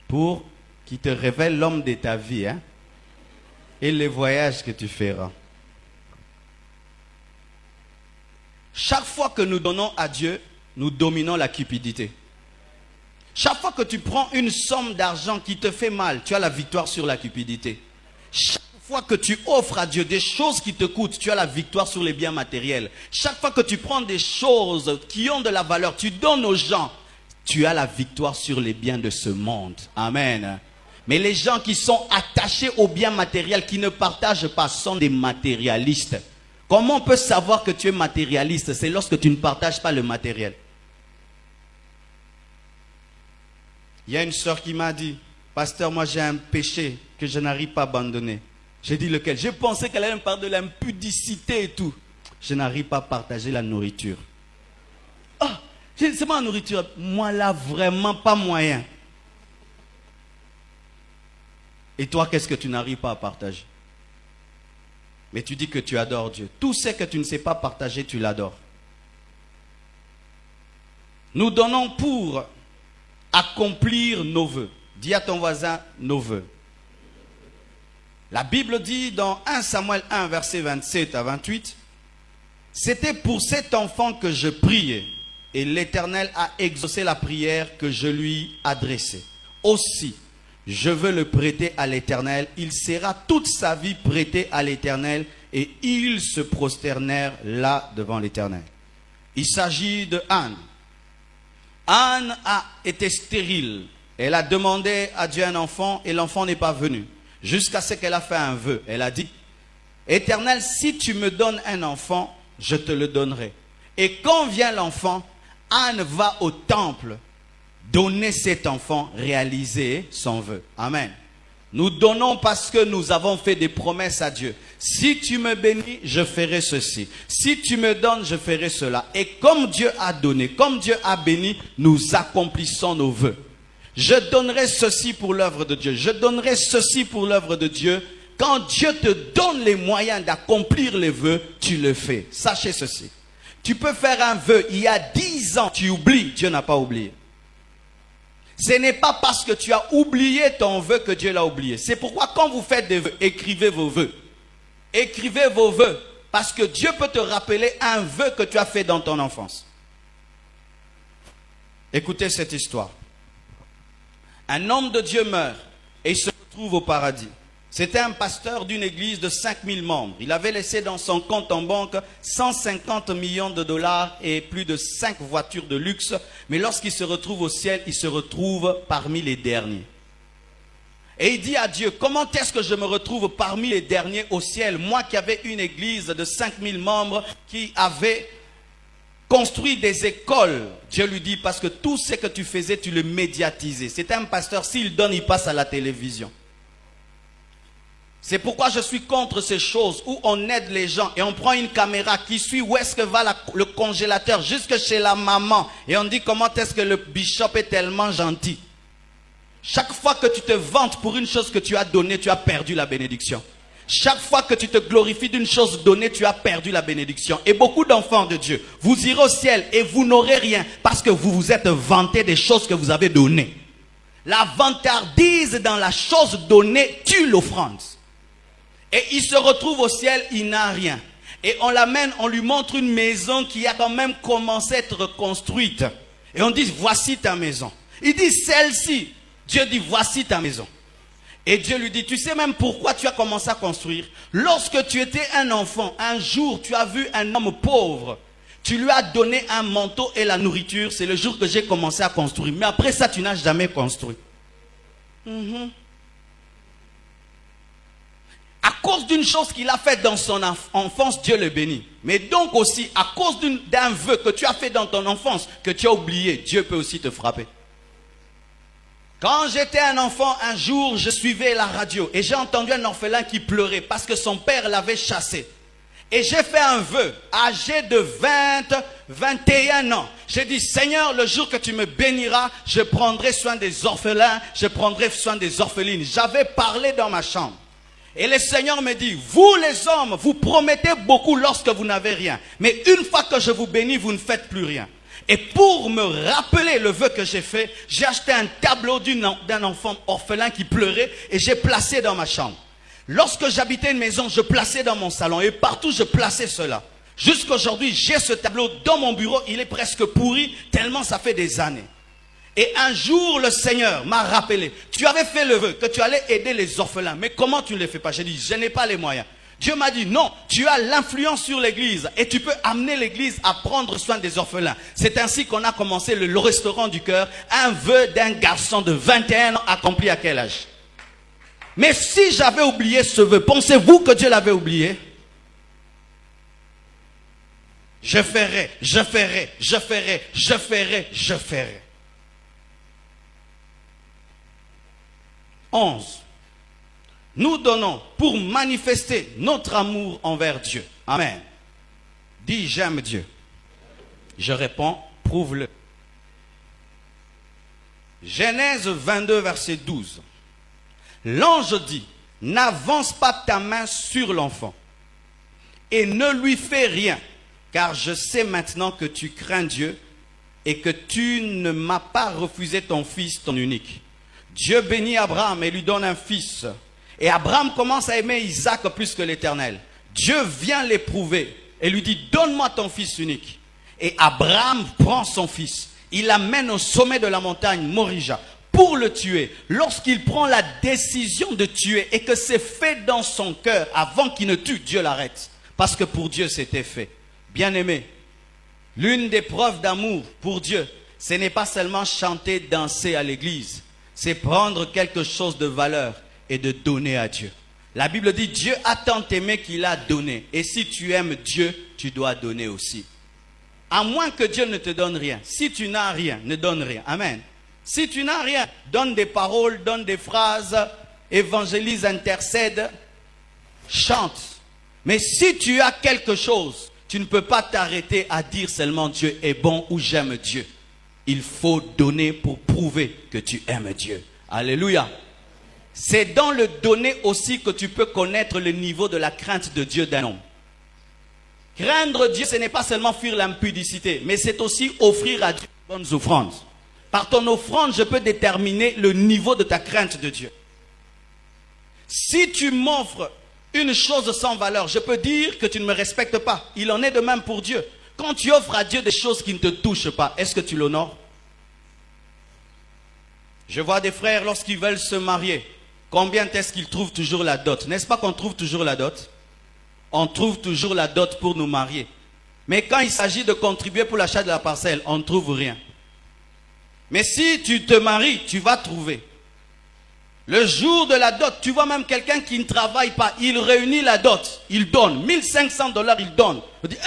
Pour qu'il te révèle l'homme de ta vie, hein? Et les voyages que tu feras. Chaque fois que nous donnons à Dieu, nous dominons la cupidité. Chaque fois que tu prends une somme d'argent qui te fait mal, tu as la victoire sur la cupidité. Chaque fois que tu offres à Dieu des choses qui te coûtent, tu as la victoire sur les biens matériels. Chaque fois que tu prends des choses qui ont de la valeur, tu donnes aux gens, tu as la victoire sur les biens de ce monde. Amen. Mais les gens qui sont attachés aux biens matériels, qui ne partagent pas, sont des matérialistes. Comment on peut savoir que tu es matérialiste? C'est lorsque tu ne partages pas le matériel. Il y a une sœur qui m'a dit, pasteur, moi j'ai un péché que je n'arrive pas à abandonner. J'ai dit lequel? Je pensais qu'elle allait me parler de l'impudicité et tout. Je n'arrive pas à partager la nourriture. Ah, c'est pas la nourriture. Moi là, vraiment pas moyen. Et toi, qu'est-ce que tu n'arrives pas à partager? Mais tu dis que tu adores Dieu. Tout ce que tu ne sais pas partager, tu l'adores. Nous donnons pour accomplir nos vœux. Dis à ton voisin, nos vœux. La Bible dit dans 1 Samuel 1, verset 27 à 28, « C'était pour cet enfant que je priais, et l'Éternel a exaucé la prière que je lui adressais. Aussi, je veux le prêter à l'Éternel. Il sera toute sa vie prêté à l'Éternel, et ils se prosternèrent là devant l'Éternel. » Il s'agit de Anne. Anne a été stérile. Elle a demandé à Dieu un enfant et l'enfant n'est pas venu. Jusqu'à ce qu'elle a fait un vœu. Elle a dit, « Éternel, si tu me donnes un enfant, je te le donnerai. » Et quand vient l'enfant, Anne va au temple donner cet enfant, réaliser son vœu. Amen. Nous donnons parce que nous avons fait des promesses à Dieu. Si tu me bénis, je ferai ceci. Si tu me donnes, je ferai cela. Et comme Dieu a donné, comme Dieu a béni, nous accomplissons nos vœux. Je donnerai ceci pour l'œuvre de Dieu. Je donnerai ceci pour l'œuvre de Dieu. Quand Dieu te donne les moyens d'accomplir les vœux, tu le fais. Sachez ceci. Tu peux faire un vœu, il y a 10 ans, tu oublies, Dieu n'a pas oublié. Ce n'est pas parce que tu as oublié ton vœu que Dieu l'a oublié. C'est pourquoi quand vous faites des vœux, écrivez vos vœux. Écrivez vos vœux. Parce que Dieu peut te rappeler un vœu que tu as fait dans ton enfance. Écoutez cette histoire. Un homme de Dieu meurt et il se retrouve au paradis. C'était un pasteur d'une église de 5000 membres. Il avait laissé dans son compte en banque 150 millions de dollars et plus de 5 voitures de luxe. Mais lorsqu'il se retrouve au ciel, il se retrouve parmi les derniers. Et il dit à Dieu, comment est-ce que je me retrouve parmi les derniers au ciel? Moi qui avais une église de 5000 membres, qui avait construit des écoles. Dieu lui dit, parce que tout ce que tu faisais, tu le médiatisais. C'est un pasteur, s'il donne, il passe à la télévision. C'est pourquoi je suis contre ces choses où on aide les gens et on prend une caméra qui suit où est-ce que va le congélateur jusque chez la maman. Et on dit comment est-ce que le bishop est tellement gentil. Chaque fois que tu te vantes pour une chose que tu as donnée, tu as perdu la bénédiction. Chaque fois que tu te glorifies d'une chose donnée, tu as perdu la bénédiction. Et beaucoup d'enfants de Dieu, vous irez au ciel et vous n'aurez rien parce que vous vous êtes vanté des choses que vous avez données. La vantardise dans la chose donnée tue l'offrande. Et il se retrouve au ciel, il n'a rien. Et on l'amène, on lui montre une maison qui a quand même commencé à être construite. Et on dit, voici ta maison. Il dit, celle-ci. Dieu dit, voici ta maison. Et Dieu lui dit, tu sais même pourquoi tu as commencé à construire? Lorsque tu étais un enfant, un jour, tu as vu un homme pauvre. Tu lui as donné un manteau et la nourriture. C'est le jour que j'ai commencé à construire. Mais après ça, tu n'as jamais construit. À cause d'une chose qu'il a faite dans son enfance, Dieu le bénit. Mais donc aussi, à cause d'un vœu que tu as fait dans ton enfance, que tu as oublié, Dieu peut aussi te frapper. Quand j'étais un enfant, un jour, je suivais la radio et j'ai entendu un orphelin qui pleurait parce que son père l'avait chassé. Et j'ai fait un vœu, âgé de 21 ans. J'ai dit, Seigneur, le jour que tu me béniras, je prendrai soin des orphelins, je prendrai soin des orphelines. J'avais parlé dans ma chambre. Et le Seigneur me dit, vous les hommes, vous promettez beaucoup lorsque vous n'avez rien. Mais une fois que je vous bénis, vous ne faites plus rien. Et pour me rappeler le vœu que j'ai fait, j'ai acheté un tableau d'un enfant orphelin qui pleurait et j'ai placé dans ma chambre. Lorsque j'habitais une maison, je plaçais dans mon salon et partout je plaçais cela. Jusqu'aujourd'hui, j'ai ce tableau dans mon bureau, il est presque pourri tellement ça fait des années. Et un jour, le Seigneur m'a rappelé, tu avais fait le vœu que tu allais aider les orphelins, mais comment tu ne les fais pas? J'ai dit, je n'ai pas les moyens. Dieu m'a dit, non, tu as l'influence sur l'église et tu peux amener l'église à prendre soin des orphelins. C'est ainsi qu'on a commencé le restaurant du cœur, un vœu d'un garçon de 21 ans accompli à quel âge? Mais si j'avais oublié ce vœu, pensez-vous que Dieu l'avait oublié? Je ferai, je ferai, je ferai, je ferai, je ferai. 11. Nous donnons pour manifester notre amour envers Dieu. Amen. Dis, j'aime Dieu. Je réponds, prouve-le. Genèse 22, verset 12. L'ange dit, n'avance pas ta main sur l'enfant et ne lui fais rien, car je sais maintenant que tu crains Dieu et que tu ne m'as pas refusé ton fils, ton unique. Dieu bénit Abraham et lui donne un fils. Et Abraham commence à aimer Isaac plus que l'Éternel. Dieu vient l'éprouver et lui dit, donne-moi ton fils unique. Et Abraham prend son fils. Il l'amène au sommet de la montagne Morija pour le tuer. Lorsqu'il prend la décision de tuer et que c'est fait dans son cœur, avant qu'il ne tue, Dieu l'arrête. Parce que pour Dieu, c'était fait. Bien-aimé, l'une des preuves d'amour pour Dieu, ce n'est pas seulement chanter, danser à l'église. C'est prendre quelque chose de valeur et de donner à Dieu. La Bible dit, Dieu a tant aimé qu'il a donné. Et si tu aimes Dieu, tu dois donner aussi. À moins que Dieu ne te donne rien. Si tu n'as rien, ne donne rien. Amen. Si tu n'as rien, donne des paroles, donne des phrases, évangélise, intercède, chante. Mais si tu as quelque chose, tu ne peux pas t'arrêter à dire seulement Dieu est bon ou j'aime Dieu. Il faut donner pour prouver que tu aimes Dieu. Alléluia. C'est dans le donner aussi que tu peux connaître le niveau de la crainte de Dieu d'un homme. Craindre Dieu, ce n'est pas seulement fuir l'impudicité, mais c'est aussi offrir à Dieu de bonnes offrandes. Par ton offrande, je peux déterminer le niveau de ta crainte de Dieu. Si tu m'offres une chose sans valeur, je peux dire que tu ne me respectes pas. Il en est de même pour Dieu. Quand tu offres à Dieu des choses qui ne te touchent pas, est-ce que tu l'honores? Je vois des frères, lorsqu'ils veulent se marier, combien est-ce qu'ils trouvent toujours la dot? N'est-ce pas qu'on trouve toujours la dot? On trouve toujours la dot pour nous marier. Mais quand il s'agit de contribuer pour l'achat de la parcelle, on ne trouve rien. Mais si tu te maries, tu vas trouver. Le jour de la dot, tu vois même quelqu'un qui ne travaille pas, il réunit la dot, il donne, $1500 il donne. On dit,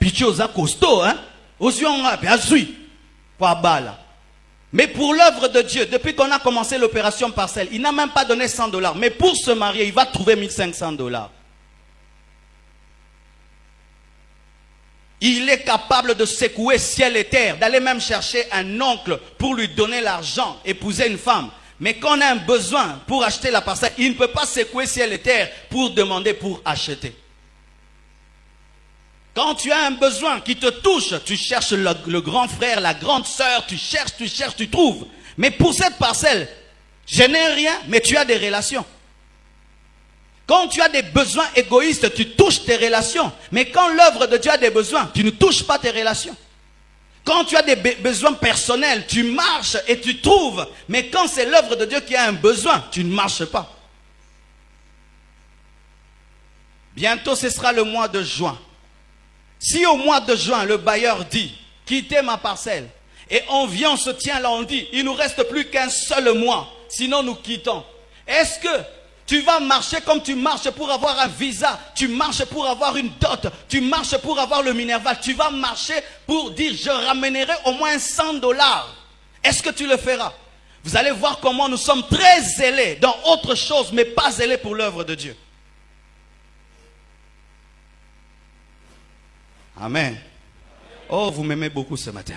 pichosa costaud, hein? Mais pour l'œuvre de Dieu, depuis qu'on a commencé l'opération parcelle, il n'a même pas donné $100. Mais pour se marier, il va trouver $1500. Il est capable de secouer ciel et terre, d'aller même chercher un oncle pour lui donner l'argent, épouser une femme. Mais quand on a un besoin pour acheter la parcelle, il ne peut pas secouer ciel et terre pour demander pour acheter. Quand tu as un besoin qui te touche, tu cherches le grand frère, la grande sœur, tu cherches, tu trouves. Mais pour cette parcelle, je n'ai rien, mais tu as des relations. Quand tu as des besoins égoïstes, tu touches tes relations. Mais quand l'œuvre de Dieu a des besoins, tu ne touches pas tes relations. Quand tu as des besoins personnels, tu marches et tu trouves. Mais quand c'est l'œuvre de Dieu qui a un besoin, tu ne marches pas. Bientôt, ce sera le mois de juin. Si au mois de juin, le bailleur dit, quittez ma parcelle, et on vient, on se tient là, on dit, il ne nous reste plus qu'un seul mois, sinon nous quittons. Est-ce que tu vas marcher comme tu marches pour avoir un visa, tu marches pour avoir une dot, tu marches pour avoir le minerval, tu vas marcher pour dire, je ramènerai au moins $100. Est-ce que tu le feras? Vous allez voir comment nous sommes très zélés dans autre chose, mais pas zélés pour l'œuvre de Dieu. Amen. Oh, vous m'aimez beaucoup ce matin.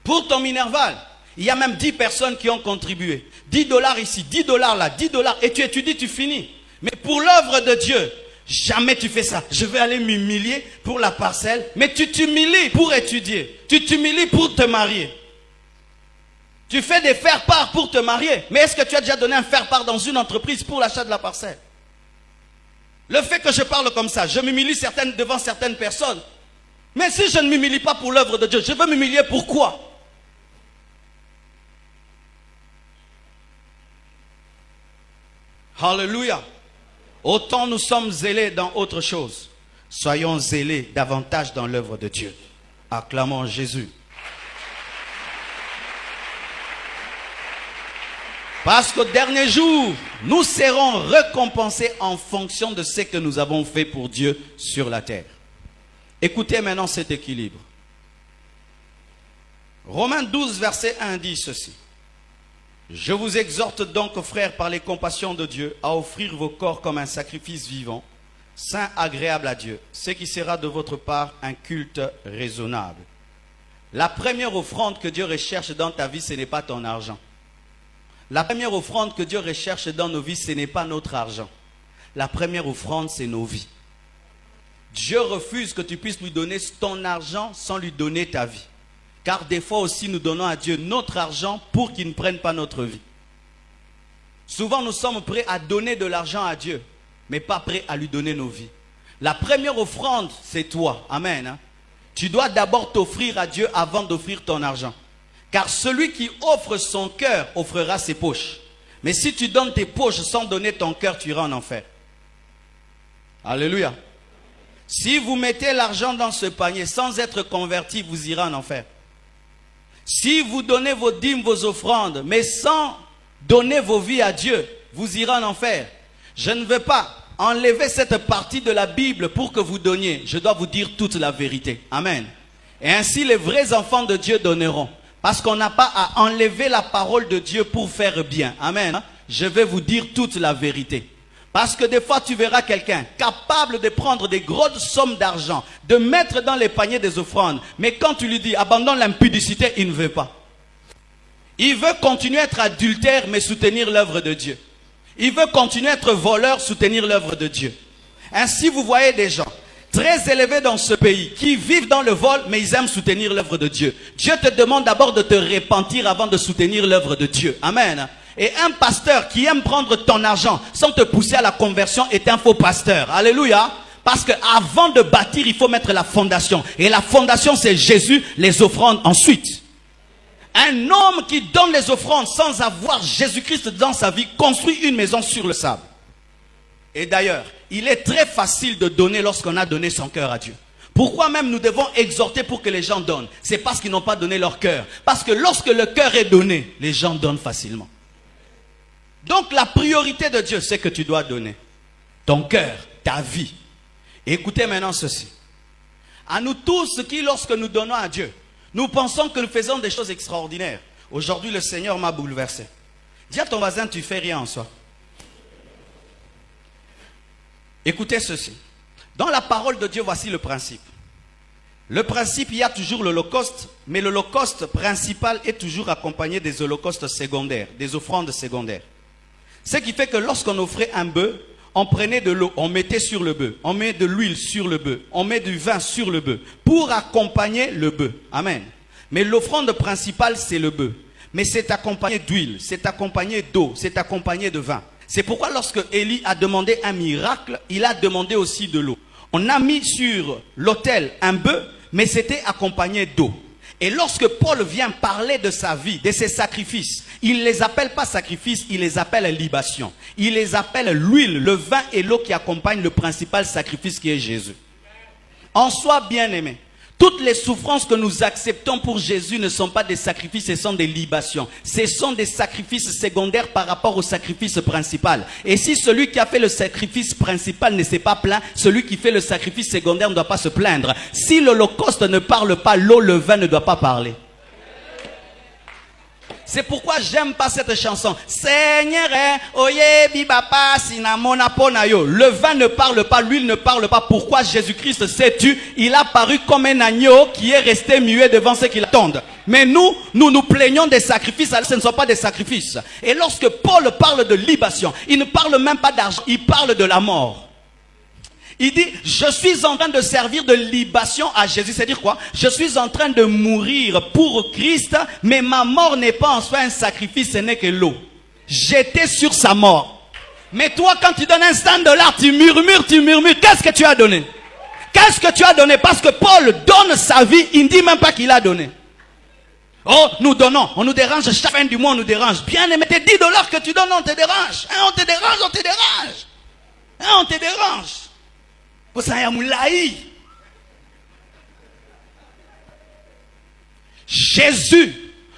Pour ton minerval, il y a même 10 personnes qui ont contribué. $10 ici, $10 là, $10. Et tu étudies, tu finis. Mais pour l'œuvre de Dieu, jamais tu fais ça. Je vais aller m'humilier pour la parcelle. Mais tu t'humilies pour étudier. Tu t'humilies pour te marier. Tu fais des faire-part pour te marier. Mais est-ce que tu as déjà donné un faire-part dans une entreprise pour l'achat de la parcelle? Le fait que je parle comme ça, je m'humilie devant certaines personnes. Mais si je ne m'humilie pas pour l'œuvre de Dieu, je veux m'humilier pourquoi? Alléluia. Autant nous sommes zélés dans autre chose, soyons zélés davantage dans l'œuvre de Dieu. Acclamons Jésus. Parce qu'au dernier jour, nous serons récompensés en fonction de ce que nous avons fait pour Dieu sur la terre. Écoutez maintenant cet équilibre. Romains 12, verset 1 dit ceci. Je vous exhorte donc, frères, par les compassions de Dieu, à offrir vos corps comme un sacrifice vivant, saint, agréable à Dieu, ce qui sera de votre part un culte raisonnable. La première offrande que Dieu recherche dans ta vie, ce n'est pas ton argent. La première offrande que Dieu recherche dans nos vies, ce n'est pas notre argent. La première offrande, c'est nos vies. Dieu refuse que tu puisses lui donner ton argent sans lui donner ta vie. Car des fois aussi, nous donnons à Dieu notre argent pour qu'il ne prenne pas notre vie. Souvent, nous sommes prêts à donner de l'argent à Dieu, mais pas prêts à lui donner nos vies. La première offrande, c'est toi. Amen. Tu dois d'abord t'offrir à Dieu avant d'offrir ton argent. Car celui qui offre son cœur offrira ses poches. Mais si tu donnes tes poches sans donner ton cœur, tu iras en enfer. Alléluia. Si vous mettez l'argent dans ce panier sans être converti, vous irez en enfer. Si vous donnez vos dîmes, vos offrandes, mais sans donner vos vies à Dieu, vous irez en enfer. Je ne veux pas enlever cette partie de la Bible pour que vous donniez. Je dois vous dire toute la vérité. Amen. Et ainsi les vrais enfants de Dieu donneront. Parce qu'on n'a pas à enlever la parole de Dieu pour faire bien. Amen. Je vais vous dire toute la vérité. Parce que des fois tu verras quelqu'un capable de prendre des grosses sommes d'argent, de mettre dans les paniers des offrandes. Mais quand tu lui dis abandonne l'impudicité, il ne veut pas. Il veut continuer à être adultère mais soutenir l'œuvre de Dieu. Il veut continuer à être voleur, soutenir l'œuvre de Dieu. Ainsi vous voyez des gens très élevés dans ce pays, qui vivent dans le vol, mais ils aiment soutenir l'œuvre de Dieu. Dieu te demande d'abord de te repentir avant de soutenir l'œuvre de Dieu. Amen. Et un pasteur qui aime prendre ton argent sans te pousser à la conversion est un faux pasteur. Alléluia. Parce qu'avant de bâtir, il faut mettre la fondation. Et la fondation, c'est Jésus, les offrandes ensuite. Un homme qui donne les offrandes sans avoir Jésus-Christ dans sa vie construit une maison sur le sable. Et d'ailleurs, il est très facile de donner lorsqu'on a donné son cœur à Dieu. Pourquoi même nous devons exhorter pour que les gens donnent? C'est parce qu'ils n'ont pas donné leur cœur. Parce que lorsque le cœur est donné, les gens donnent facilement. Donc la priorité de Dieu, c'est que tu dois donner ton cœur, ta vie. Et écoutez maintenant ceci. À nous tous qui, lorsque nous donnons à Dieu, nous pensons que nous faisons des choses extraordinaires. Aujourd'hui, le Seigneur m'a bouleversé. Dis à ton voisin, tu fais rien en soi. Écoutez ceci. Dans la parole de Dieu, voici le principe. Le principe, il y a toujours l'holocauste, mais l'holocauste principal est toujours accompagné des holocaustes secondaires, des offrandes secondaires. Ce qui fait que lorsqu'on offrait un bœuf, on prenait de l'eau, on mettait sur le bœuf, on met de l'huile sur le bœuf, on met du vin sur le bœuf, pour accompagner le bœuf. Amen. Mais l'offrande principale, c'est le bœuf. Mais c'est accompagné d'huile, c'est accompagné d'eau, c'est accompagné de vin. C'est pourquoi lorsque Élie a demandé un miracle, il a demandé aussi de l'eau. On a mis sur l'autel un bœuf, mais c'était accompagné d'eau. Et lorsque Paul vient parler de sa vie, de ses sacrifices, il ne les appelle pas sacrifices, il les appelle libation. Il les appelle l'huile, le vin et l'eau qui accompagnent le principal sacrifice qui est Jésus. En soi, bien-aimé, toutes les souffrances que nous acceptons pour Jésus ne sont pas des sacrifices, ce sont des libations. Ce sont des sacrifices secondaires par rapport au sacrifice principal. Et si celui qui a fait le sacrifice principal ne s'est pas plaint, celui qui fait le sacrifice secondaire ne doit pas se plaindre. Si l'holocauste ne parle pas, l'eau, le vin ne doit pas parler. C'est pourquoi j'aime pas cette chanson. Seigneur, oye bibapa sinamona ponayo. Le vin ne parle pas, l'huile ne parle pas. Pourquoi Jésus-Christ sais-tu? Il a paru comme un agneau qui est resté muet devant ceux qui l'attendent. Mais nous nous plaignons des sacrifices, alors ce ne sont pas des sacrifices. Et lorsque Paul parle de libation, il ne parle même pas d'argent, il parle de la mort. Il dit, je suis en train de servir de libation à Jésus. C'est-à-dire quoi? Je suis en train de mourir pour Christ, mais ma mort n'est pas en soi un sacrifice, ce n'est que l'eau. J'étais sur sa mort. Mais toi, quand tu donnes un $100, tu murmures. Qu'est-ce que tu as donné? Qu'est-ce que tu as donné? Parce que Paul donne sa vie, il ne dit même pas qu'il a donné. Oh, nous donnons, on nous dérange, chaque fin du mois on nous dérange. Bien aimé, tes $10 que tu donnes, on te dérange. Hein, on te dérange. Hein, on te dérange. Jésus,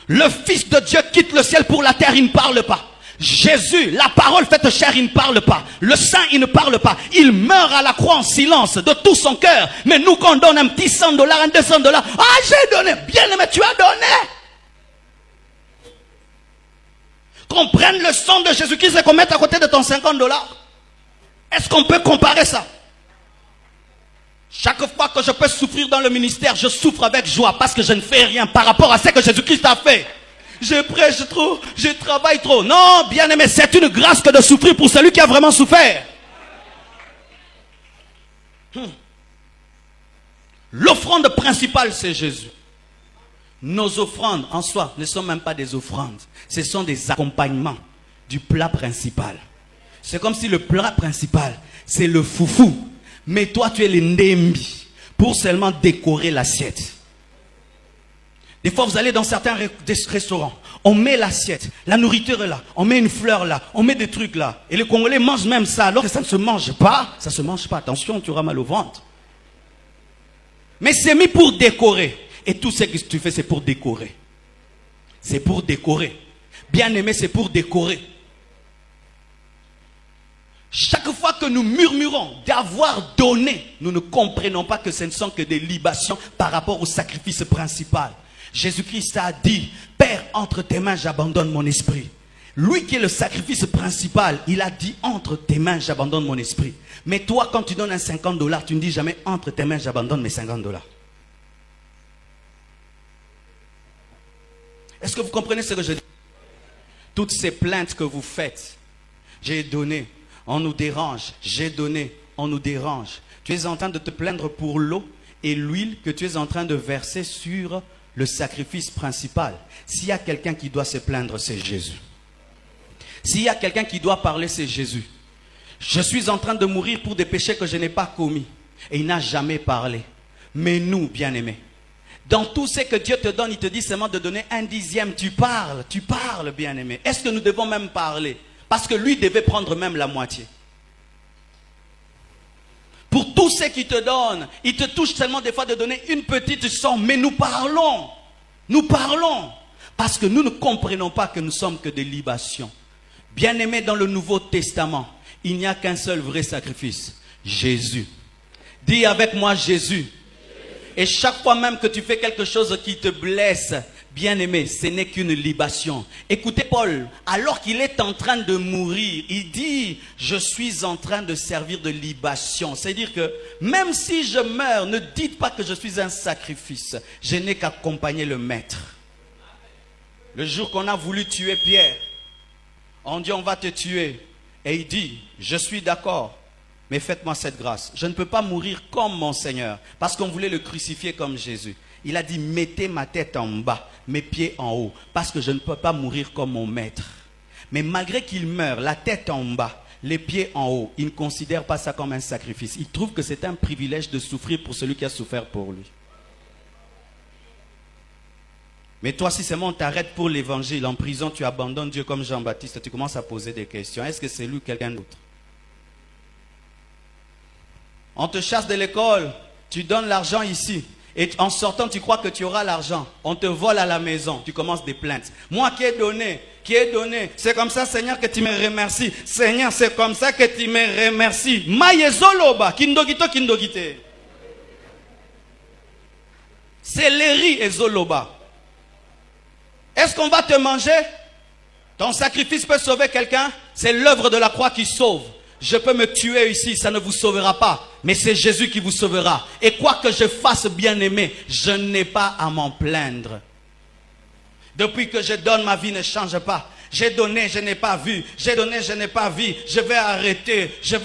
le Fils de Dieu, quitte le ciel pour la terre, il ne parle pas. Jésus, la parole faite chair, il ne parle pas. Le saint, il ne parle pas. Il meurt à la croix en silence de tout son cœur. Mais nous, quand on donne un petit $100, un $200, ah, j'ai donné. Bien aimé, tu as donné. Qu'on prenne le sang de Jésus-Christ et qu'on mette à côté de ton $50. Est-ce qu'on peut comparer ça? Chaque fois que je peux souffrir dans le ministère, je souffre avec joie parce que je ne fais rien par rapport à ce que Jésus-Christ a fait. Je prêche trop, je travaille trop. Non, bien aimé, c'est une grâce que de souffrir pour celui qui a vraiment souffert. L'offrande principale, c'est Jésus. Nos offrandes en soi ne sont même pas des offrandes. Ce sont des accompagnements du plat principal. C'est comme si le plat principal, c'est le foufou. Mais toi, tu es le ndembi pour seulement décorer l'assiette. Des fois, vous allez dans certains restaurants. On met l'assiette, la nourriture est là. On met une fleur là, on met des trucs là. Et les Congolais mangent même ça alors que ça ne se mange pas. Ça ne se mange pas. Attention, tu auras mal au ventre. Mais c'est mis pour décorer. Et tout ce que tu fais, c'est pour décorer. C'est pour décorer. Bien aimé, c'est pour décorer. Chaque fois que nous murmurons d'avoir donné, nous ne comprenons pas que ce ne sont que des libations par rapport au sacrifice principal. Jésus-Christ a dit, Père, entre tes mains, j'abandonne mon esprit. Lui qui est le sacrifice principal, il a dit, entre tes mains, j'abandonne mon esprit. Mais toi, quand tu donnes un $50, tu ne dis jamais, entre tes mains, j'abandonne mes $50. Est-ce que vous comprenez ce que je dis? Toutes ces plaintes que vous faites, j'ai donné, on nous dérange, j'ai donné, on nous dérange. Tu es en train de te plaindre pour l'eau et l'huile que tu es en train de verser sur le sacrifice principal. S'il y a quelqu'un qui doit se plaindre, c'est Jésus. S'il y a quelqu'un qui doit parler, c'est Jésus. Je suis en train de mourir pour des péchés que je n'ai pas commis. Et il n'a jamais parlé. Mais nous, bien-aimés, dans tout ce que Dieu te donne, il te dit seulement de donner 1/10. Tu parles, bien-aimé. Est-ce que nous devons même parler? Parce que lui devait prendre même la moitié. Pour tout ce qu'il te donne, il te touche seulement des fois de donner une petite somme. Mais nous parlons. Nous parlons. Parce que nous ne comprenons pas que nous sommes que des libations. Bien-aimés, dans le Nouveau Testament, il n'y a qu'un seul vrai sacrifice. Jésus. Dis avec moi Jésus. Et chaque fois même que tu fais quelque chose qui te blesse, bien-aimé, ce n'est qu'une libation. Écoutez Paul, alors qu'il est en train de mourir, il dit, je suis en train de servir de libation. C'est-à-dire que même si je meurs, ne dites pas que je suis un sacrifice. Je n'ai qu'accompagner le maître. Le jour qu'on a voulu tuer Pierre, on dit on va te tuer. Et il dit, je suis d'accord. Mais faites-moi cette grâce. Je ne peux pas mourir comme mon Seigneur. Parce qu'on voulait le crucifier comme Jésus. Il a dit, mettez ma tête en bas, mes pieds en haut. Parce que je ne peux pas mourir comme mon maître. Mais malgré qu'il meure, la tête en bas, les pieds en haut, il ne considère pas ça comme un sacrifice. Il trouve que c'est un privilège de souffrir pour celui qui a souffert pour lui. Mais toi, si seulement on t'arrête pour l'évangile, en prison, tu abandonnes Dieu comme Jean-Baptiste, tu commences à poser des questions. Est-ce que c'est lui ou quelqu'un d'autre? On te chasse de l'école, tu donnes l'argent ici. Et en sortant, tu crois que tu auras l'argent. On te vole à la maison, tu commences des plaintes. Moi qui ai donné, c'est comme ça, Seigneur, que tu me remercies. Seigneur, c'est comme ça que tu me remercies. Maïezoloba, kindogito, kindogite. C'est l'eri et zoloba. Est-ce qu'on va te manger? Ton sacrifice peut sauver quelqu'un? C'est l'œuvre de la croix qui sauve. Je peux me tuer ici, ça ne vous sauvera pas. Mais c'est Jésus qui vous sauvera. Et quoi que je fasse, bien-aimé, je n'ai pas à m'en plaindre. Depuis que je donne, ma vie ne change pas. J'ai donné, je n'ai pas vu. J'ai donné, je n'ai pas vu. Je vais arrêter. Je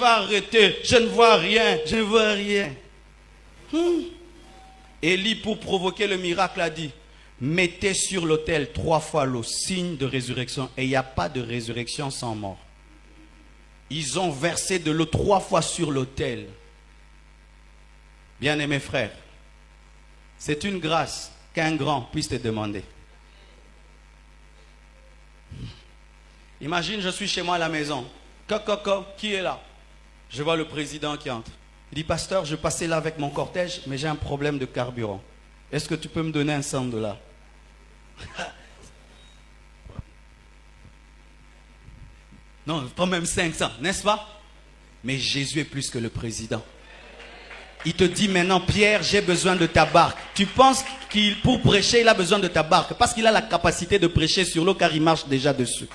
ne vois rien. Élie, pour provoquer le miracle, a dit, mettez sur l'autel 3 fois le signe de résurrection. Et il n'y a pas de résurrection sans mort. Ils ont versé de l'eau 3 fois sur l'autel. Bien-aimés frères, c'est une grâce qu'un grand puisse te demander. Imagine, je suis chez moi à la maison. Qui est là? Je vois le président qui entre. Il dit, pasteur, je passais là avec mon cortège, mais j'ai un problème de carburant. Est-ce que tu peux me donner un $100? Non, pas même 500, n'est-ce pas? Mais Jésus est plus que le président. Il te dit maintenant, Pierre, j'ai besoin de ta barque. Tu penses qu'il, pour prêcher, il a besoin de ta barque parce qu'il a la capacité de prêcher sur l'eau car il marche déjà dessus.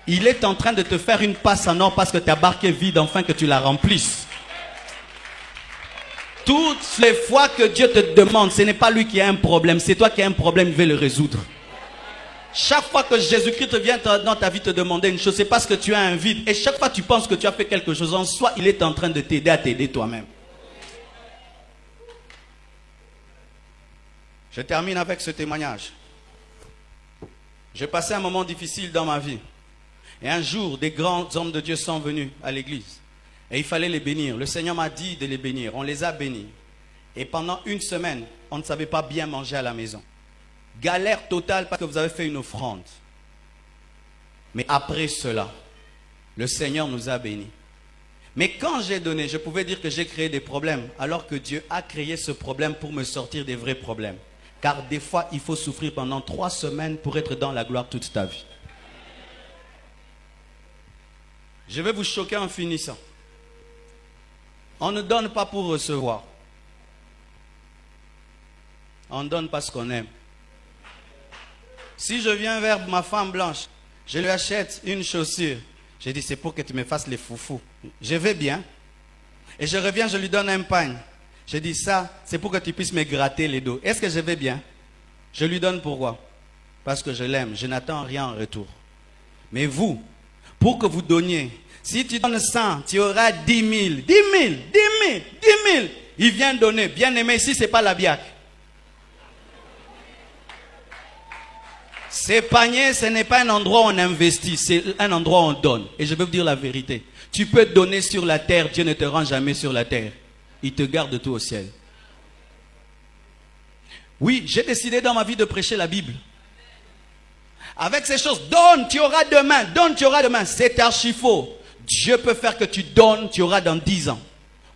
Il est en train de te faire une passe en or parce que ta barque est vide, afin que tu la remplisses. Toutes les fois que Dieu te demande, ce n'est pas lui qui a un problème, c'est toi qui as un problème, il veut le résoudre. Chaque fois que Jésus-Christ vient dans ta vie te demander une chose, c'est parce que tu as un vide. Et chaque fois que tu penses que tu as fait quelque chose en soi, il est en train de t'aider à t'aider toi-même. Je termine avec ce témoignage. J'ai passé un moment difficile dans ma vie. Et un jour, des grands hommes de Dieu sont venus à l'église. Et il fallait les bénir. Le Seigneur m'a dit de les bénir. On les a bénis. Et pendant une semaine, on ne savait pas bien manger à la maison. Galère totale parce que vous avez fait une offrande. Mais après cela, le Seigneur nous a bénis. Mais quand j'ai donné, je pouvais dire que j'ai créé des problèmes, alors que Dieu a créé ce problème pour me sortir des vrais problèmes. Car des fois, il faut souffrir pendant 3 semaines pour être dans la gloire toute ta vie. Je vais vous choquer en finissant. On ne donne pas pour recevoir. On donne parce qu'on aime. Si je viens vers ma femme blanche, je lui achète une chaussure. Je dis, c'est pour que tu me fasses les foufous. Je vais bien. Et je reviens, je lui donne un pagne. Je dis, ça, c'est pour que tu puisses me gratter les dos. Est-ce que je vais bien? Je lui donne pourquoi? Parce que je l'aime. Je n'attends rien en retour. Mais vous, pour que vous donniez, si tu donnes 100, tu auras 10 000. 10 000, 10 000, 10 000. Il vient donner. Bien aimé, ici, ce n'est pas la biaque. Ces paniers, ce n'est pas un endroit où on investit, c'est un endroit où on donne. Et je vais vous dire la vérité. Tu peux donner sur la terre, Dieu ne te rend jamais sur la terre. Il te garde tout au ciel. Oui, j'ai décidé dans ma vie de prêcher la Bible. Avec ces choses, donne, tu auras demain, donne, tu auras demain. C'est archi faux. Dieu peut faire que tu donnes, tu auras dans 10 ans.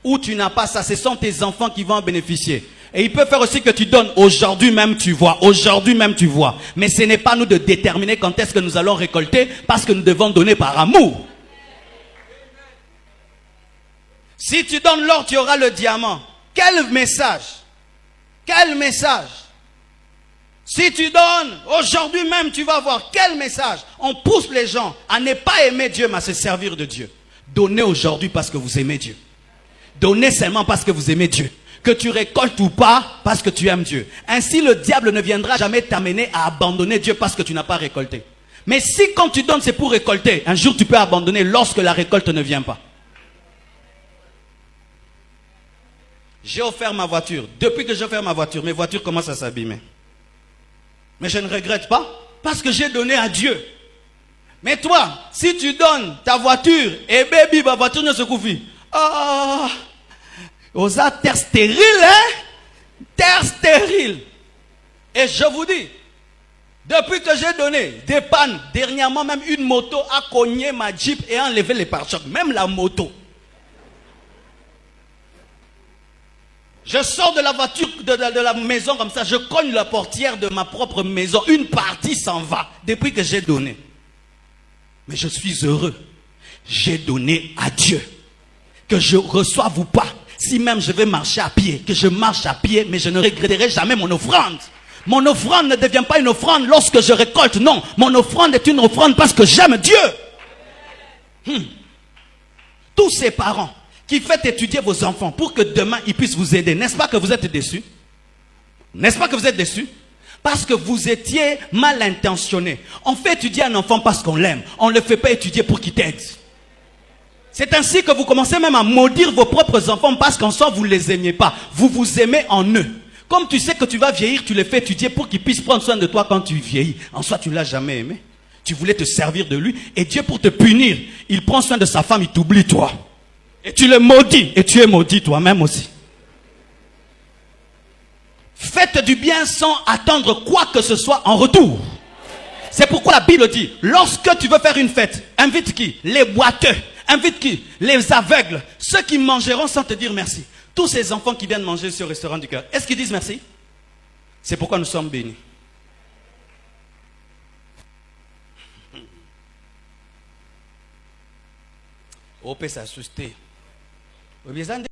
Ou tu n'as pas ça, ce sont tes enfants qui vont en bénéficier. Et il peut faire aussi que tu donnes aujourd'hui même tu vois, aujourd'hui même tu vois. Mais ce n'est pas nous de déterminer quand est-ce que nous allons récolter, parce que nous devons donner par amour. Si tu donnes l'or, tu auras le diamant. Quel message? Quel message? Si tu donnes, aujourd'hui même tu vas voir quel message. On pousse les gens à ne pas aimer Dieu, mais à se servir de Dieu. Donnez aujourd'hui parce que vous aimez Dieu. Donnez seulement parce que vous aimez Dieu. Que tu récoltes ou pas, parce que tu aimes Dieu. Ainsi, le diable ne viendra jamais t'amener à abandonner Dieu parce que tu n'as pas récolté. Mais si quand tu donnes, c'est pour récolter, un jour tu peux abandonner lorsque la récolte ne vient pas. J'ai offert ma voiture. Depuis que j'ai offert ma voiture, mes voitures commencent à s'abîmer. Mais je ne regrette pas, parce que j'ai donné à Dieu. Mais toi, si tu donnes ta voiture, et baby, ma voiture ne se confie. Ah! Aux terre stérile, hein? Terre stérile. Et je vous dis, depuis que j'ai donné des pannes, dernièrement même une moto a cogné ma Jeep et a enlevé les pare-chocs, même la moto. Je sors de la voiture, de la maison comme ça, je cogne la portière de ma propre maison, une partie s'en va, depuis que j'ai donné. Mais je suis heureux. J'ai donné à Dieu. Que je reçoive ou pas. Si même je vais marcher à pied, que je marche à pied, mais je ne regretterai jamais mon offrande. Mon offrande ne devient pas une offrande lorsque je récolte. Non, mon offrande est une offrande parce que j'aime Dieu. Tous ces parents qui font étudier vos enfants pour que demain ils puissent vous aider, n'est-ce pas que vous êtes déçus? N'est-ce pas que vous êtes déçus? Parce que vous étiez mal intentionnés. On fait étudier un enfant parce qu'on l'aime. On ne le fait pas étudier pour qu'il t'aide. C'est ainsi que vous commencez même à maudire vos propres enfants parce qu'en soi vous ne les aimiez pas. Vous vous aimez en eux. Comme tu sais que tu vas vieillir, tu les fais étudier pour qu'ils puissent prendre soin de toi quand tu vieillis. En soi tu ne l'as jamais aimé. Tu voulais te servir de lui. Et Dieu pour te punir, il prend soin de sa femme, il t'oublie toi. Et tu le maudis. Et tu es maudit toi-même aussi. Faites du bien sans attendre quoi que ce soit en retour. C'est pourquoi la Bible dit, lorsque tu veux faire une fête, invite qui? Les boiteux. Invite qui? Les aveugles. Ceux qui mangeront sans te dire merci. Tous ces enfants qui viennent manger sur le restaurant du cœur, est-ce qu'ils disent merci? C'est pourquoi nous sommes bénis. opesa susté